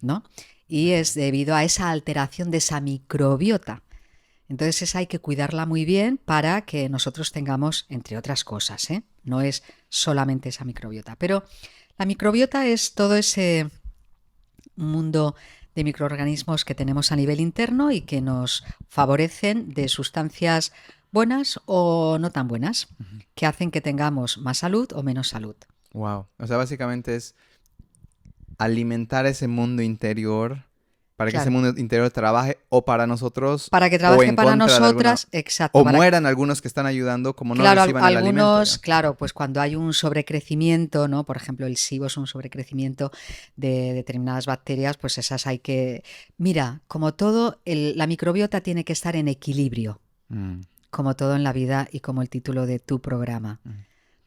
¿no? Y Ok. es debido a esa alteración de esa microbiota. Entonces esa hay que cuidarla muy bien para que nosotros tengamos, entre otras cosas, ¿eh? No es solamente esa microbiota, pero la microbiota es todo ese mundo de microorganismos que tenemos a nivel interno y que nos favorecen de sustancias buenas o no tan buenas, que hacen que tengamos más salud o menos salud. Wow. O sea, básicamente es alimentar ese mundo interior para que ese Claro, mundo interior trabaje o para nosotros para que o trabaje en para contra de alguna, nosotras, exacto, o para mueran algunos que están ayudando como no claro, reciban el alimento, algunos, digamos. claro, pues cuando hay un sobrecrecimiento, ¿no? Por ejemplo, el SIBO es un sobrecrecimiento de determinadas bacterias, pues esas hay que... Mira, como todo, la microbiota tiene que estar en equilibrio, Mm, como todo en la vida y como el título de tu programa, mm,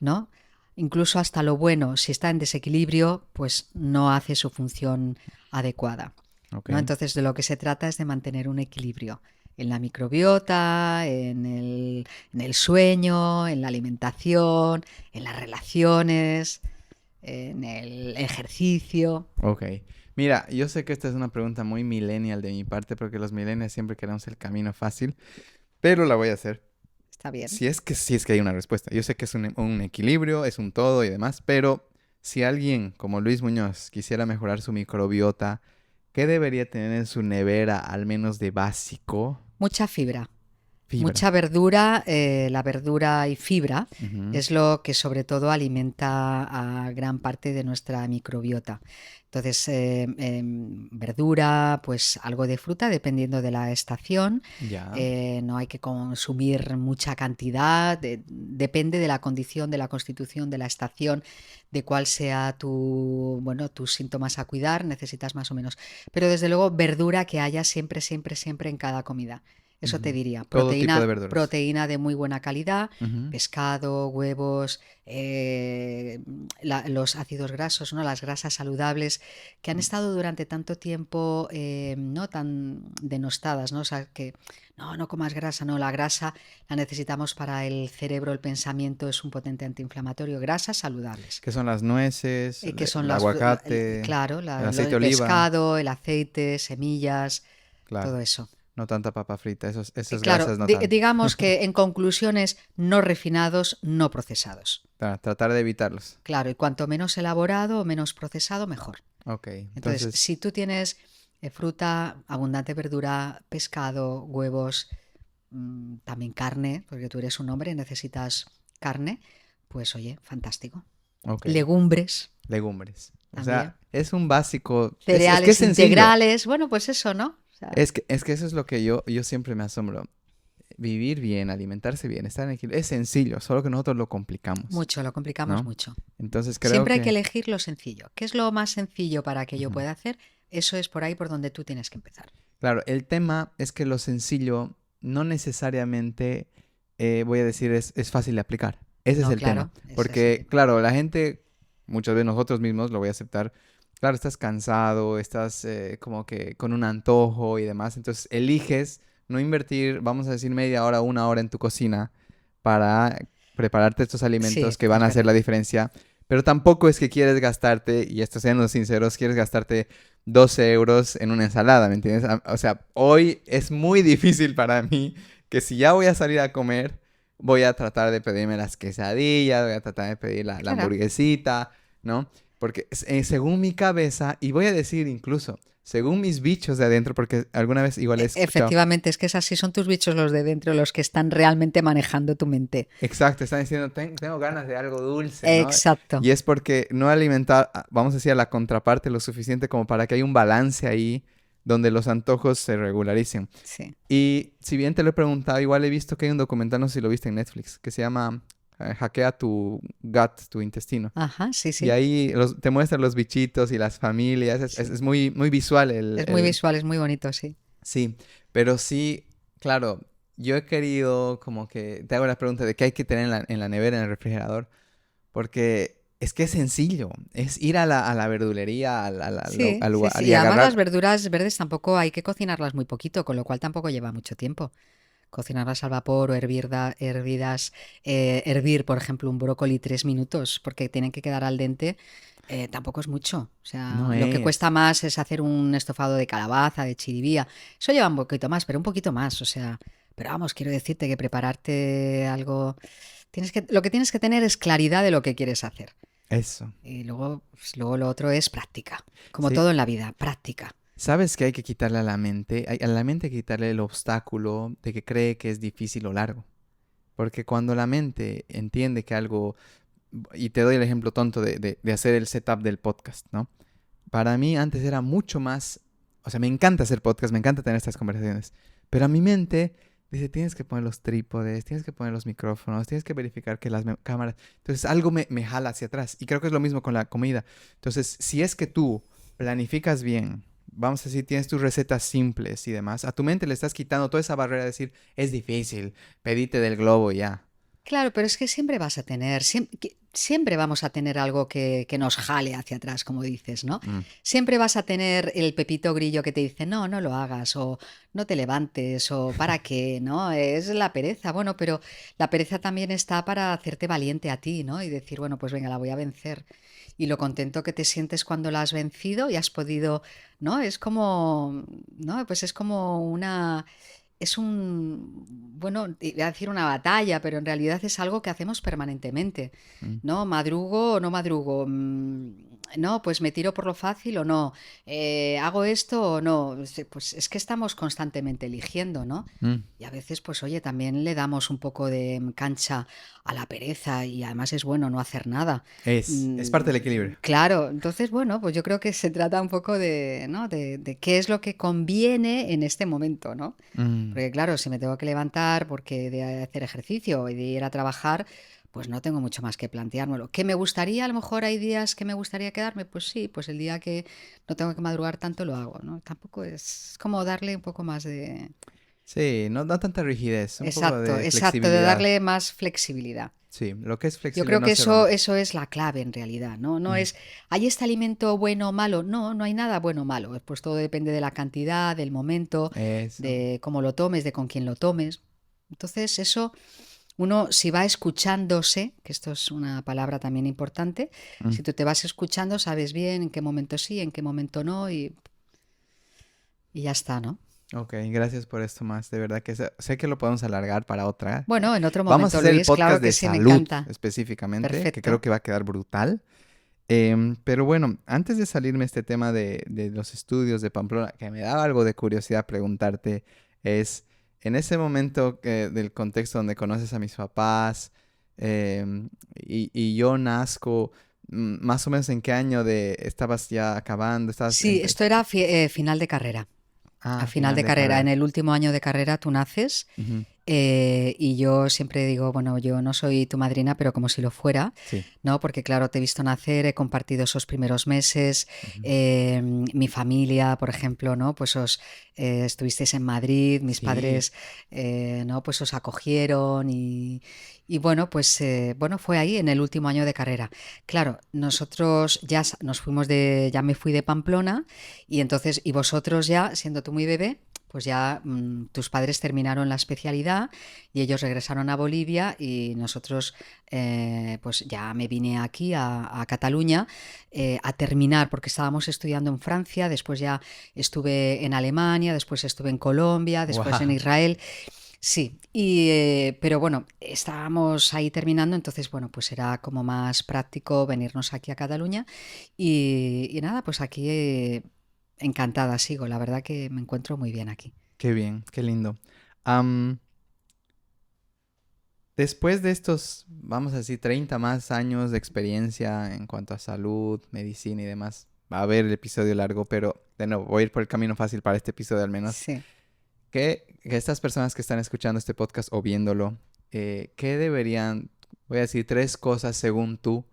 ¿no? Incluso hasta lo bueno, si está en desequilibrio, pues no hace su función adecuada, ok. ¿no? Entonces, de lo que se trata es de mantener un equilibrio en la microbiota, en el sueño, en la alimentación, en las relaciones, en el ejercicio. Ok. Mira, yo sé que esta es una pregunta muy millennial de mi parte porque los millennials siempre queremos el camino fácil, pero la voy a hacer. Está bien. Si es que hay una respuesta. Yo sé que es un equilibrio, es un todo y demás, pero si alguien como Luis Muñoz quisiera mejorar su microbiota, ¿qué debería tener en su nevera, al menos de básico? Mucha fibra. Fibra. Mucha verdura, la verdura y fibra Ujú. es lo que sobre todo alimenta a gran parte de nuestra microbiota. Entonces, verdura, pues algo de fruta, dependiendo de la estación. Ya. No hay que consumir mucha cantidad, depende de la condición, de la constitución, de la estación, de cuál sea bueno, tus síntomas a cuidar, necesitas más o menos. Pero desde luego, verdura que haya siempre, siempre, siempre en cada comida. Eso te Ujú. diría. Todo tipo de Proteína, verduras. proteína de muy buena calidad, Ujú. pescado, huevos, los ácidos grasos, ¿no? Las grasas saludables que han estado durante tanto tiempo no tan denostadas, ¿no? O sea, que no comas grasa, no, la grasa la necesitamos para el cerebro, el pensamiento, es un potente antiinflamatorio. Grasas saludables, ¿Qué son las nueces, que son el aguacate, claro, el aceite de el oliva? pescado, el aceite, semillas, Claro. todo eso. No tanta papa frita. Esas Claro, grasas no tanto. digamos que en conclusiones, no refinados, no procesados. Para tratar de evitarlos. Claro, y cuanto menos elaborado o menos procesado, mejor. Ok. Entonces, Entonces, si tú tienes fruta, abundante verdura, pescado, huevos, también carne, porque tú eres un hombre, necesitas carne, pues oye, fantástico. ok. Legumbres Legumbres. O también. sea, es un básico. Es que es Cereales sencillo. integrales, bueno, pues eso, ¿no? O sea, Es que eso es lo que yo siempre me asombro. Vivir bien, alimentarse bien, estar en equilibrio. Es sencillo, solo que nosotros lo complicamos, mucho, lo complicamos ¿no? mucho. Entonces creo Siempre hay que que... elegir lo sencillo. ¿Qué es lo más sencillo para que yo Ujú. pueda hacer? Eso es por ahí por donde tú tienes que empezar. Claro, el tema es que lo sencillo no necesariamente, voy a decir, es fácil de aplicar. Ese es No, el tema. claro, ese es el Porque, tema. claro, la gente, muchas veces nosotros mismos, lo voy a aceptar, claro, estás cansado, estás como que con un antojo y demás, entonces eliges no invertir, vamos a decir, media hora, una hora en tu cocina para prepararte estos alimentos Sí, que van es a hacer verdad. la diferencia. Pero tampoco es que quieres gastarte, y esto siendo sinceros, quieres gastarte 12 euros en una ensalada, ¿me entiendes? O sea, hoy es muy difícil para mí que si ya voy a salir a comer, voy a tratar de pedirme las quesadillas, voy a tratar de pedir la Claro. hamburguesita, ¿no? Porque según mi cabeza, y voy a decir incluso, según mis bichos de adentro, porque alguna vez igual he escuchado, Efectivamente, es que es así, son tus bichos los de dentro los que están realmente manejando tu mente. exacto, están diciendo, Tengo ganas de algo dulce, ¿no?" Exacto. Y es porque no alimentar, vamos a decir, a la contraparte lo suficiente como para que haya un balance ahí donde los antojos se regularicen. Sí. Y si bien te lo he preguntado, igual he visto que hay un documental, no sé si lo viste en Netflix, que se llama Hackea tu gut, tu intestino. Ajá, sí, Y sí. ahí te muestran los bichitos y las familias. Es Sí. muy, muy visual Es muy visual, es muy bonito, sí. Sí, pero sí, claro, yo he querido como que te hago la pregunta de qué hay que tener en la nevera, en el refrigerador, porque es que es sencillo, es ir a la verdulería, Sí, al sí, lugar sí. y Y además las agarrar. verduras verdes tampoco hay que cocinarlas muy poquito, con lo cual tampoco lleva mucho tiempo. Cocinarlas al vapor o hervidas, hervir, por ejemplo, un brócoli 3 minutos, porque tienen que quedar al dente, tampoco es mucho. O No sea, lo que cuesta es. más es hacer un estofado de calabaza, de chiribía. Eso lleva un poquito más, pero un poquito más. O sea, pero vamos, quiero decirte que prepararte algo, lo que tienes que tener es claridad de lo que quieres hacer. Eso. Y luego, pues, luego lo otro es práctica, como Sí. todo en la vida, práctica. ¿Sabes qué hay que quitarle a la mente? A la mente hay que quitarle el obstáculo de que cree que es difícil o largo. Porque cuando la mente entiende que algo, y te doy el ejemplo tonto de hacer el setup del podcast, ¿no? Para mí antes era mucho más, o sea, me encanta hacer podcast, me encanta tener estas conversaciones, pero a mi mente dice, tienes que poner los trípodes, tienes que poner los micrófonos, tienes que verificar que las cámaras, entonces algo me jala hacia atrás y creo que es lo mismo con la comida. Entonces, si es que tú planificas bien, vamos a decir, tienes tus recetas simples y demás, a tu mente le estás quitando toda esa barrera de decir, es difícil, pedite del globo y ya. Claro, pero es que siempre vas a tener, siempre vamos a tener algo que nos jale hacia atrás, como dices, ¿no? Mm, Siempre vas a tener el pepito grillo que te dice, no, no lo hagas, o no te levantes, o para qué, ¿no? Es la pereza. Bueno, pero la pereza también está para hacerte valiente a ti, ¿no? Y decir, bueno, pues venga, la voy a vencer. Y lo contento que te sientes cuando la has vencido y has podido, ¿no? Es como, ¿no? Pues es como una es bueno, iba a decir una batalla, pero en realidad es algo que hacemos permanentemente, mm. ¿no? Madrugo o no madrugo, no, pues me tiro por lo fácil o no, hago esto o no. Pues es que estamos constantemente eligiendo, ¿no? Mm, Y a veces, pues oye, también le damos un poco de cancha a la pereza y además es bueno no hacer nada. es parte del equilibrio. Claro, entonces, bueno, pues yo creo que se trata un poco de, ¿no? De qué es lo que conviene en este momento, ¿no? Mm, Porque claro, si me tengo que levantar porque de hacer ejercicio y de ir a trabajar, pues no tengo mucho más que planteármelo. ¿Qué me gustaría? A lo mejor hay días que me gustaría quedarme, pues sí, pues el día que no tengo que madrugar tanto lo hago, ¿no? Tampoco es como darle un poco más de... sí, no tanta rigidez, un poco Exacto, de exacto, de flexibilidad. darle más flexibilidad. Sí, lo que es Yo flexible creo no que ser uno. eso es la clave en realidad, ¿no? No Mm, es, ¿hay este alimento bueno o malo? No, no hay nada bueno o malo. Pues todo depende de la cantidad, del momento, eso. de cómo lo tomes, de con quién lo tomes. Entonces, eso, uno si va escuchándose, que esto es una palabra también importante, Mm. si tú te vas escuchando, sabes bien en qué momento sí, en qué momento no, y ya está, ¿no? Ok, gracias por esto más. De verdad que sé que lo podemos alargar para otra. Bueno, en otro Vamos a momento, hacer el Luis, claro podcast que de sí, me salud encanta. específicamente, que creo Perfecto. que va a quedar brutal. Pero bueno, antes de salirme este tema de los estudios de Pamplona, que me daba algo de curiosidad preguntarte, es en ese momento del contexto donde conoces a mis papás y yo nazco, más o menos en qué año estabas ya acabando, estabas Sí, esto era final de carrera. A final final de de carrera, en carrera. el último año de carrera tú naces Ujú, y yo siempre digo, bueno, yo no soy tu madrina, pero como si lo fuera, sí. ¿no? Porque claro, te he visto nacer, he compartido esos primeros meses, Ujú, mi familia, por ejemplo, ¿no? Pues estuvisteis en Madrid, mis sí. padres, ¿no? Pues os acogieron y bueno, pues bueno, fue ahí en el último año de carrera. Claro, nosotros ya nos fuimos ya me fui de Pamplona y entonces, y vosotros ya, siendo tú muy bebé, pues ya tus padres terminaron la especialidad y ellos regresaron a Bolivia y nosotros pues ya me vine aquí a Cataluña a terminar porque estábamos estudiando en Francia, después ya estuve en Alemania, después estuve en Colombia, después en Wow. Israel. Sí, pero bueno, estábamos ahí terminando, entonces bueno, pues era como más práctico venirnos aquí a Cataluña y nada, pues aquí encantada sigo, la verdad que me encuentro muy bien aquí. Qué bien, qué lindo. Am, Después de estos, vamos a decir, 30 más años de experiencia en cuanto a salud, medicina y demás, va a haber el episodio largo, pero de nuevo, voy a ir por el camino fácil para este episodio al menos. Sí. Que estas personas que están escuchando este podcast o viéndolo, ¿qué deberían, voy a decir, tres cosas según tú,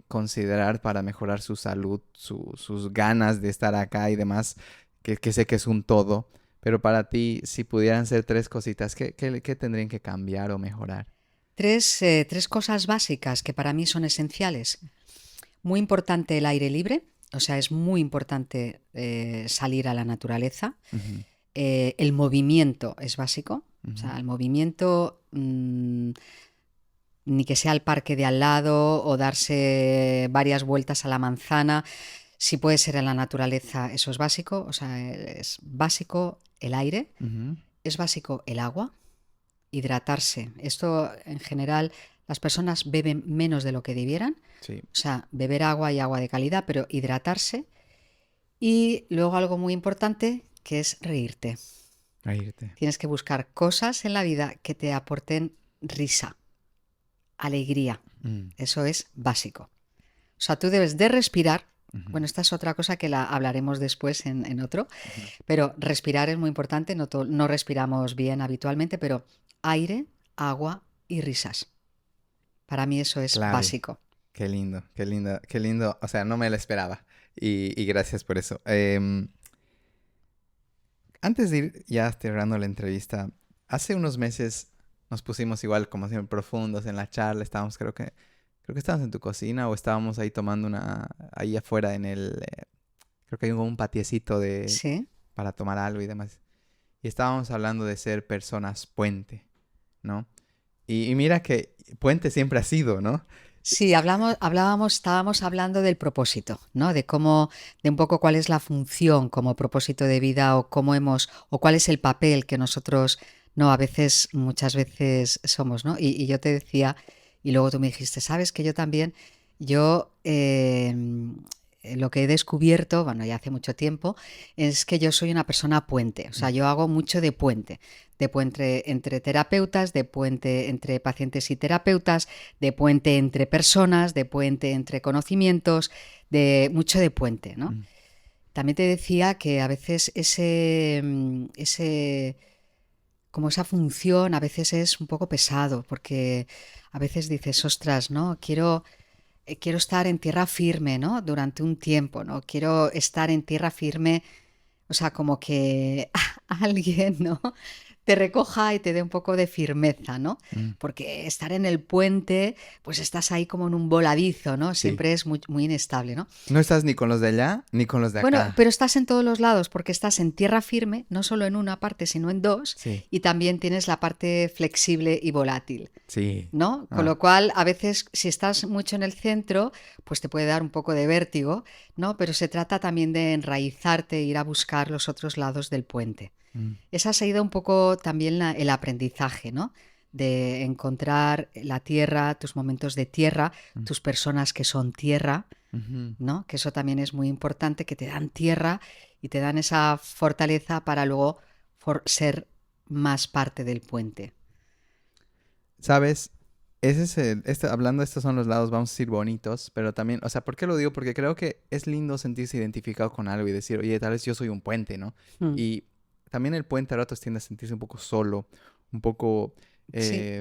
considerar para mejorar su salud, sus ganas de estar acá y demás, que sé que es un todo, pero para ti, si pudieran ser tres cositas, ¿qué tendrían que cambiar o mejorar? Tres cosas básicas que para mí son esenciales. Muy importante el aire libre, o sea, es muy importante salir a la naturaleza. Ujú, El movimiento es básico, o ujú, sea, el movimiento ni que sea al parque de al lado o darse varias vueltas a la manzana, si puede ser en la naturaleza, eso es básico, o sea, es básico el aire, ujú. es básico el agua, hidratarse. Esto en general las personas beben menos de lo que debieran, Sí, o sea, beber agua y agua de calidad, pero hidratarse. Y luego algo muy importante que es reírte. a irte. Tienes que buscar cosas en la vida que te aporten risa, alegría. Mm, Eso es básico. O sea, tú debes de respirar. ujú, Bueno, esta es otra cosa que la hablaremos después en otro, ujú. pero respirar es muy importante. No, no respiramos bien habitualmente, pero aire, agua y risas. Para mí eso es Clave. básico. Qué lindo, qué lindo, qué lindo. O sea, no me lo esperaba. Y gracias por eso. Antes de ir ya cerrando la entrevista, hace unos meses nos pusimos igual, como siempre, profundos en la charla. Estábamos, creo que estábamos en tu cocina o estábamos ahí tomando ahí afuera creo que hay como un patiecito Sí. para tomar algo y demás. Y estábamos hablando de ser personas puente, ¿no? Y mira que puente siempre ha sido, ¿no? Sí, estábamos hablando del propósito, ¿no? De cómo, de un poco cuál es la función como propósito de vida o cómo o cuál es el papel que nosotros, no, a veces, muchas veces somos, ¿no? Y yo te decía, y luego tú me dijiste, sabes que yo también, Yo lo que he descubierto, bueno, ya hace mucho tiempo, es que yo soy una persona puente. O sea, Mm, yo hago mucho de puente entre terapeutas, de puente entre pacientes y terapeutas, de puente entre personas, de puente entre conocimientos, de mucho de puente, ¿no? mm. También te decía que a veces como esa función a veces es un poco pesado, porque a veces dices, ostras, ¿no? Quiero estar en tierra firme, ¿no? Durante un tiempo, ¿no? Quiero estar en tierra firme, o sea, como que alguien, ¿no? Te recoja y te dé un poco de firmeza, ¿no? Mm, Porque estar en el puente, pues estás ahí como en un voladizo, ¿no? sí. Siempre es muy, muy inestable, ¿no? No estás ni con los de allá ni con los de Bueno, acá. pero estás en todos los lados porque estás en tierra firme, no solo en una parte, sino en dos, Sí, y también tienes la parte flexible y volátil. sí. ¿No? Con Ah, lo cual, a veces, si estás mucho en el centro, pues te puede dar un poco de vértigo, ¿no? Pero se trata también de enraizarte, ir a buscar los otros lados del puente. mm, Esa ha sido un poco también el aprendizaje, ¿no? De encontrar la tierra, tus momentos de tierra, mm, tus personas que son tierra, ujú. ¿no? Que eso también es muy importante, que te dan tierra y te dan esa fortaleza para luego ser más parte del puente. ¿Sabes? Ese es hablando de estos son los lados, vamos a decir bonitos, pero también, o sea, ¿por qué lo digo? Porque creo que es lindo sentirse identificado con algo y decir, oye, tal vez yo soy un puente, ¿no? Mm. Y también el puente a ratos tiende a sentirse un poco solo, un poco Sí,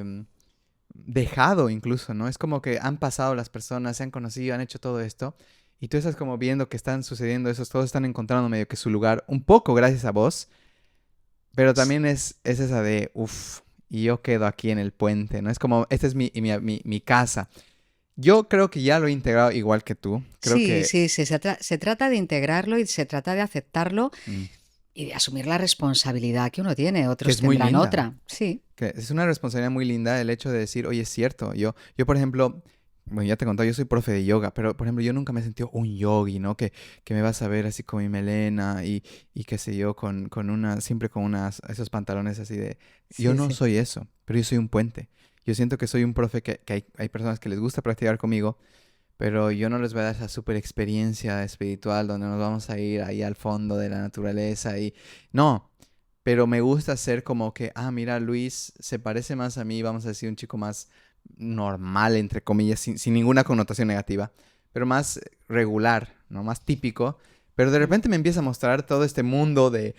dejado incluso, ¿no? Es como que han pasado las personas, se han conocido, han hecho todo esto, y tú estás como viendo que están sucediendo eso, todos están encontrando medio que su lugar, un poco gracias a vos, pero también es esa de, uff, y yo quedo aquí en el puente, ¿no? Es como, esta es mi casa. Yo creo que ya lo he integrado igual que tú. Creo sí, que, sí, sí, se trata de integrarlo y se trata de aceptarlo mm, y de asumir la responsabilidad que uno tiene, que otros es muy tendrán linda. otra, sí, Que es una responsabilidad muy linda el hecho de decir, oye, es cierto. Yo por ejemplo, bueno, ya te conté, yo soy profe de yoga, pero por ejemplo, yo nunca me he sentido un yogi, ¿no? Que me vas a ver así con mi melena y qué sé yo, siempre con esos pantalones así de... Yo sí, no sí. soy eso, pero yo soy un puente. Yo siento que soy un profe que hay personas que les gusta practicar conmigo, pero yo no les voy a dar esa super experiencia espiritual donde nos vamos a ir ahí al fondo de la naturaleza y... No, pero me gusta ser como que, ah, mira, Luis se parece más a mí, vamos a decir, un chico más normal, entre comillas, sin ninguna connotación negativa, pero más regular, ¿no? Más típico. Pero de Mm. repente me empieza a mostrar todo este mundo de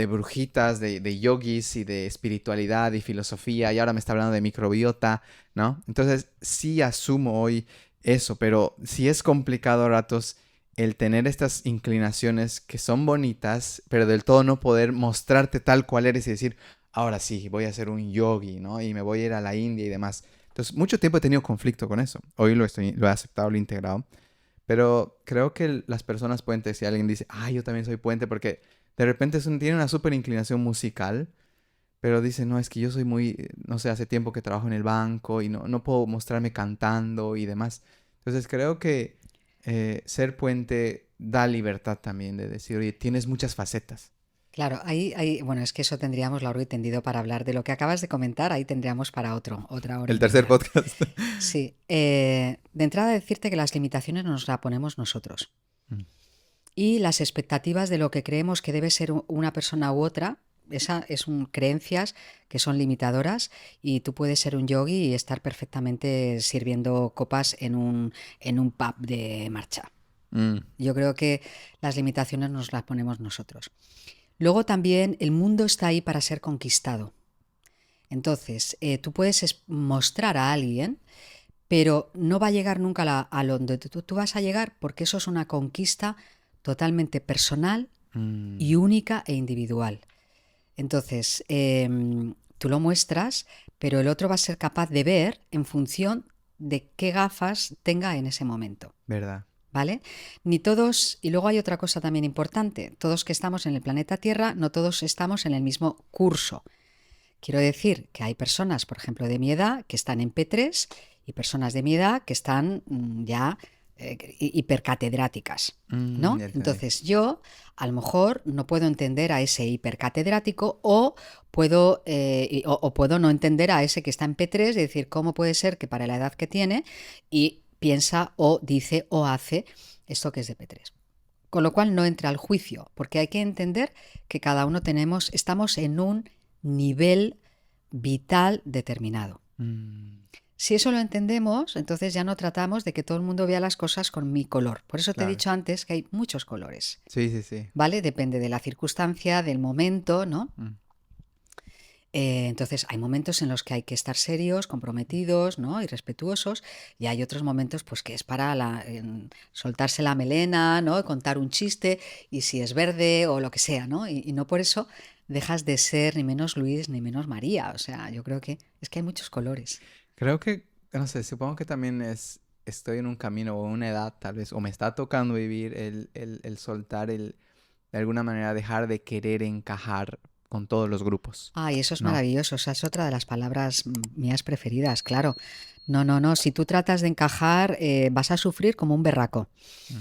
brujitas, de yogis y de espiritualidad y filosofía, y ahora me está hablando de microbiota, ¿no? Entonces sí asumo hoy eso, pero sí es complicado a ratos el tener estas inclinaciones que son bonitas, pero del todo no poder mostrarte tal cual eres y decir, ahora sí, voy a ser un yogi, ¿no? Y me voy a ir a la India y demás. Entonces, mucho tiempo he tenido conflicto con eso. Hoy lo he aceptado, lo he integrado. Pero creo que las personas puentes, si alguien dice, ah, yo también soy puente, porque de repente tiene una súper inclinación musical, pero dice, no, es que yo soy muy, no sé, hace tiempo que trabajo en el banco y no puedo mostrarme cantando y demás. Entonces creo que ser puente da libertad también de decir, oye, tienes muchas facetas. Claro, bueno, es que eso tendríamos largo y tendido para hablar de lo que acabas de comentar, ahí tendríamos para otra hora y El tercer media. podcast. Sí, de entrada decirte que las limitaciones nos las ponemos nosotros Mm, y las expectativas de lo que creemos que debe ser una persona u otra, esa creencias que son limitadoras y tú puedes ser un yogi y estar perfectamente sirviendo copas en un pub de marcha. mm, Yo creo que las limitaciones nos las ponemos nosotros. Luego también el mundo está ahí para ser conquistado. Entonces, tú puedes mostrar a alguien, pero no va a llegar nunca a donde tú vas a llegar porque eso es una conquista totalmente personal y mm, única e individual. Entonces, tú lo muestras, pero el otro va a ser capaz de ver en función de qué gafas tenga en ese momento. ¿verdad? ¿Vale? Ni todos, y luego hay otra cosa también importante, todos que estamos en el planeta Tierra, no todos estamos en el mismo curso. Quiero decir que hay personas, por ejemplo, de mi edad, que están en P3 y personas de mi edad que están ya hipercatedráticas, ¿no? Ya entendí. Entonces yo a lo mejor no puedo entender a ese hipercatedrático o puedo no entender a ese que está en P3 y decir cómo puede ser que para la edad que tiene y piensa o dice o hace esto que es de P3. Con lo cual no entra al juicio, porque hay que entender que cada uno estamos en un nivel vital determinado. Si eso lo entendemos, entonces ya no tratamos de que todo el mundo vea las cosas con mi color. Por eso te he Claro. dicho antes que hay muchos colores, Sí, sí, sí. ¿vale? Depende de la circunstancia, del momento, ¿no? Mm. Entonces hay momentos en los que hay que estar serios, comprometidos, ¿no? Y respetuosos, y hay otros momentos pues que es para soltarse la melena, ¿no? Contar un chiste, y si es verde o lo que sea, ¿no? Y no por eso dejas de ser ni menos Luis ni menos María. O sea, yo creo que es que hay muchos colores. Creo que, no sé, supongo que también estoy en un camino o una edad tal vez, o me está tocando vivir el soltar, de alguna manera dejar de querer encajar con todos los grupos, Ay, eso es ¿no? maravilloso. O sea, es otra de las palabras mías preferidas, claro. No, no, no. Si tú tratas de encajar, vas a sufrir como un berraco. Mm.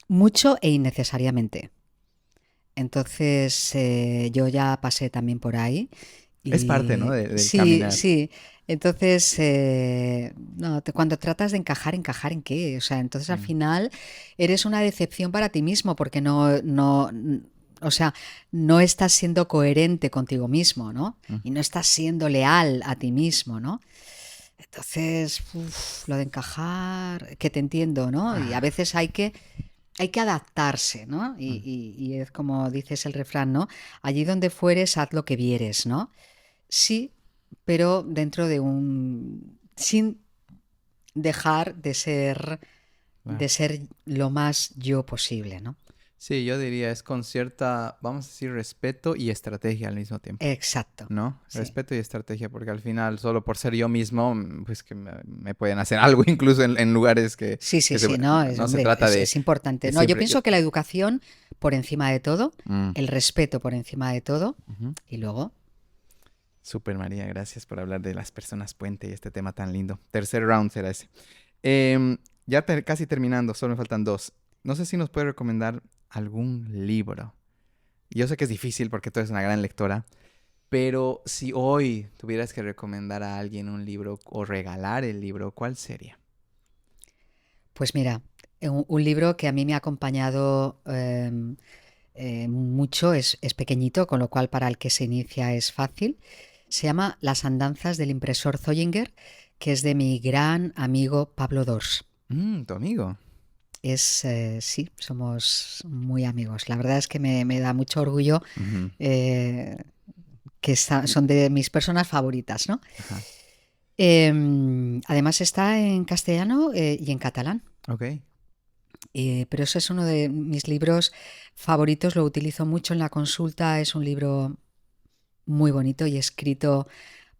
Mucho e innecesariamente. Entonces, yo ya pasé también por ahí. Es parte, ¿no? Y Del sí, caminar. sí. Entonces, no, cuando tratas de encajar, ¿encajar en qué? O sea, entonces al Mm. final eres una decepción para ti mismo porque o sea, no estás siendo coherente contigo mismo, ¿no? Mm. Y no estás siendo leal a ti mismo, ¿no? Entonces, lo de encajar, que te entiendo, ¿no? Y a Ah, veces hay que adaptarse, ¿no? mm. Y es como dices el refrán, ¿no? Allí donde fueres, haz lo que vieres, ¿no? Sí, pero dentro de sin dejar Claro. de ser lo más yo posible, ¿no? Sí, yo diría es con cierta, vamos a decir, respeto y estrategia al mismo tiempo, Exacto, ¿no? sí. Respeto y estrategia, porque al final, solo por ser yo mismo, pues que me pueden hacer algo, incluso en lugares Sí, que sí, sí, no, no se hombre, trata es importante. de No, yo siempre. pienso que la educación por encima de todo, Mm. el respeto por encima de todo, Ujú. y luego, Súper, María, gracias por hablar de las personas puente y este tema tan lindo. Tercer round será ese. Ya casi terminando, solo me faltan dos. No sé si nos puede recomendar algún libro. Yo sé que es difícil porque tú eres una gran lectora, pero si hoy tuvieras que recomendar a alguien un libro o regalar el libro, ¿cuál sería? pues mira, un libro que a mí me ha acompañado mucho, es pequeñito, con lo cual para el que se inicia es fácil. Se llama Las andanzas del impresor Zoyinger, que es de mi gran amigo Pablo Dors. Tu amigo. Sí, somos muy amigos. La verdad es que me da mucho orgullo Ujú. eh, que son de mis personas favoritas, ¿no? Ajá. Además está en castellano y en catalán. Ok. Pero ese es uno de mis libros favoritos, lo utilizo mucho en la consulta, es un libro muy bonito y escrito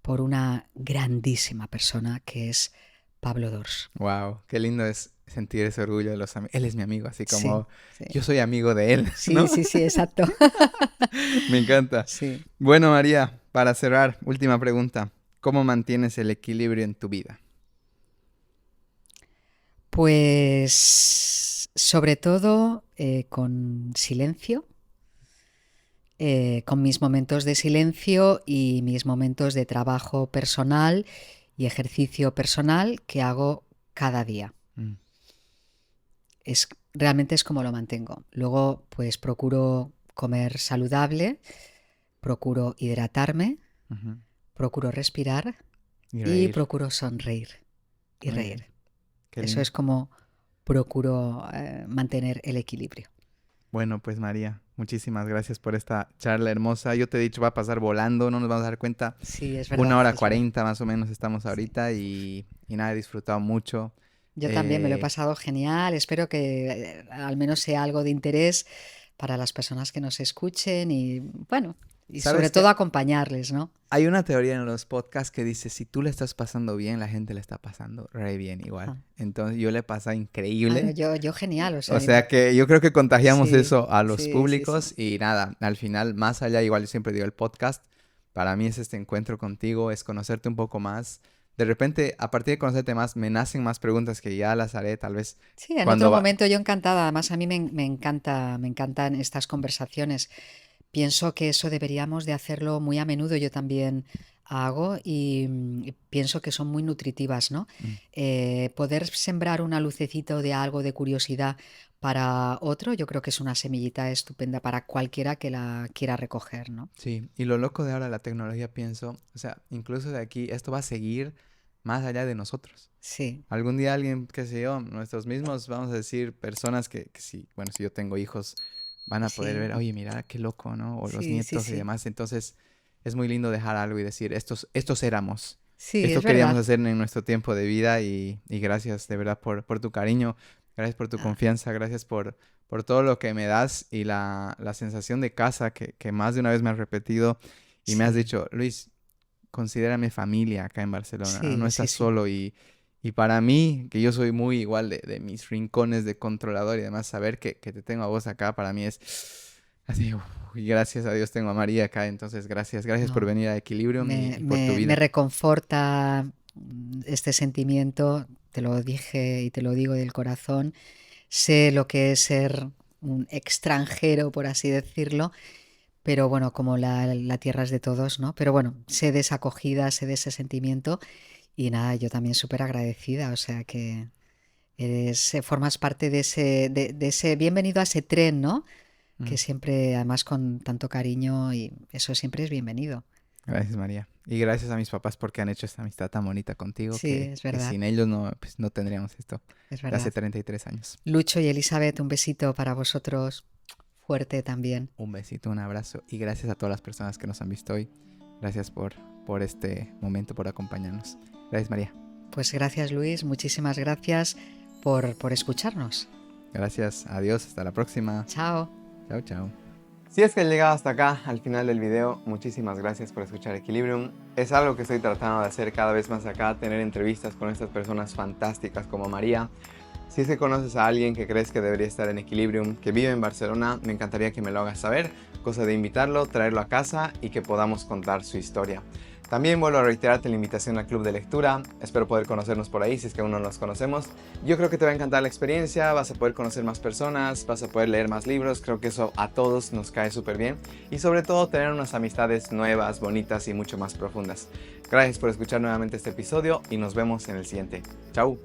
por una grandísima persona que es Pablo Dors. Wow, qué lindo es sentir ese orgullo de los amigos. Él es mi amigo, así Sí, como sí, yo soy amigo de él, sí, ¿no? sí, sí, exacto. Me encanta. Sí. Bueno, María, para cerrar, última pregunta. ¿Cómo mantienes el equilibrio en tu vida? Pues sobre todo con silencio, con mis momentos de silencio y mis momentos de trabajo personal y ejercicio personal que hago cada día. Mm. Realmente es como lo mantengo. Luego, pues procuro comer saludable, procuro hidratarme, Ujú. procuro respirar Y y reír. procuro sonreír y Muy bien. reír. Qué Eso lindo. es como procuro mantener el equilibrio. Bueno, pues María, muchísimas gracias por esta charla hermosa. Yo te he dicho, va a pasar volando, no nos vamos a dar cuenta. Sí, es Una verdad, hora es verdad. 40 más o menos estamos Sí. ahorita y nada, he disfrutado mucho. Yo también me lo he Eh, pasado genial. Espero que al menos sea algo de interés para las personas que nos escuchen y bueno, y sobre ¿Sabes qué? todo acompañarles, ¿no? Hay una teoría en los podcasts que dice, si tú le estás pasando bien, la gente le está pasando re bien igual. Ajá. Entonces yo le he pasado Ah, no, increíble. yo genial, o O sea, sea que yo creo que contagiamos sí, eso a los sí, sí, sí. públicos y nada, al final, más allá, igual yo siempre digo el podcast, para mí es este encuentro contigo, es conocerte un poco más. De repente, a partir de conocerte más, me nacen más preguntas que ya las haré tal vez Sí, en cuando otro va. momento yo encantada. Además, a mí me encantan estas conversaciones. pienso que eso deberíamos de hacerlo muy a menudo. Yo también hago y pienso que son muy nutritivas, ¿no? Mm. Poder sembrar una lucecita de algo de curiosidad para otro, yo creo que es una semillita estupenda para cualquiera que la quiera recoger, ¿no? Sí, y lo loco de ahora la tecnología, pienso, o sea, incluso de aquí, esto va a seguir más allá de nosotros. Sí, Algún día alguien, qué sé yo, nuestros mismos, vamos a decir, personas que sí, bueno, si yo tengo hijos, van a poder sí, ver, oye, mira, qué loco, ¿no? O los sí, sí, nietos y sí. demás. Entonces, es muy lindo dejar algo y decir, estos éramos. Sí, Esto es queríamos verdad. hacer en nuestro tiempo de vida y gracias de verdad por tu cariño, gracias por tu Ah, confianza, gracias por todo lo que me das y la sensación de casa que más de una vez me has repetido y me has sí, dicho, Luis, considérame familia acá en Barcelona, ¿no? No sí, sí, estás sí. solo y para mí, que yo soy muy igual de mis rincones de controlador y demás, saber que te tengo a vos acá para mí es así, uf, y gracias a Dios tengo a María acá, entonces gracias por No, venir a Equilibrium me, y por tu me, me vida. reconforta este sentimiento, te lo dije y te lo digo del corazón. Sé lo que es ser un extranjero, por así decirlo, pero bueno, como la tierra es de todos, ¿no? Pero bueno, sé de esa acogida, sé de ese sentimiento y nada, yo también súper agradecida, o sea que formas parte de ese bienvenido a ese tren, ¿no? Que Mm. siempre, además con tanto cariño y eso siempre es bienvenido. Gracias, María. Y gracias a mis papás porque han hecho esta amistad tan bonita contigo Sí, es que verdad, sin ellos no, pues, no tendríamos esto es de hace verdad. 33 años. Lucho y Elizabeth, un besito para vosotros, fuerte también. Un besito, un abrazo y gracias a todas las personas que nos han visto hoy. Gracias por este momento, por acompañarnos. Gracias, María. Pues gracias Luis, muchísimas gracias por escucharnos. Gracias, adiós, hasta la próxima. Chao. Chao, chao. Si es que has llegado hasta acá, al final del video, muchísimas gracias por escuchar Equilibrium. Es algo que estoy tratando de hacer cada vez más acá, tener entrevistas con estas personas fantásticas como María. Si es que conoces a alguien que crees que debería estar en Equilibrium, que vive en Barcelona, me encantaría que me lo hagas saber, cosa de invitarlo, traerlo a casa y que podamos contar su historia. También vuelvo a reiterarte la invitación al club de lectura, espero poder conocernos por ahí si es que aún no nos conocemos. Yo creo que te va a encantar la experiencia, vas a poder conocer más personas, vas a poder leer más libros, creo que eso a todos nos cae súper bien y sobre todo tener unas amistades nuevas, bonitas y mucho más profundas. Gracias por escuchar nuevamente este episodio y nos vemos en el siguiente. Chao.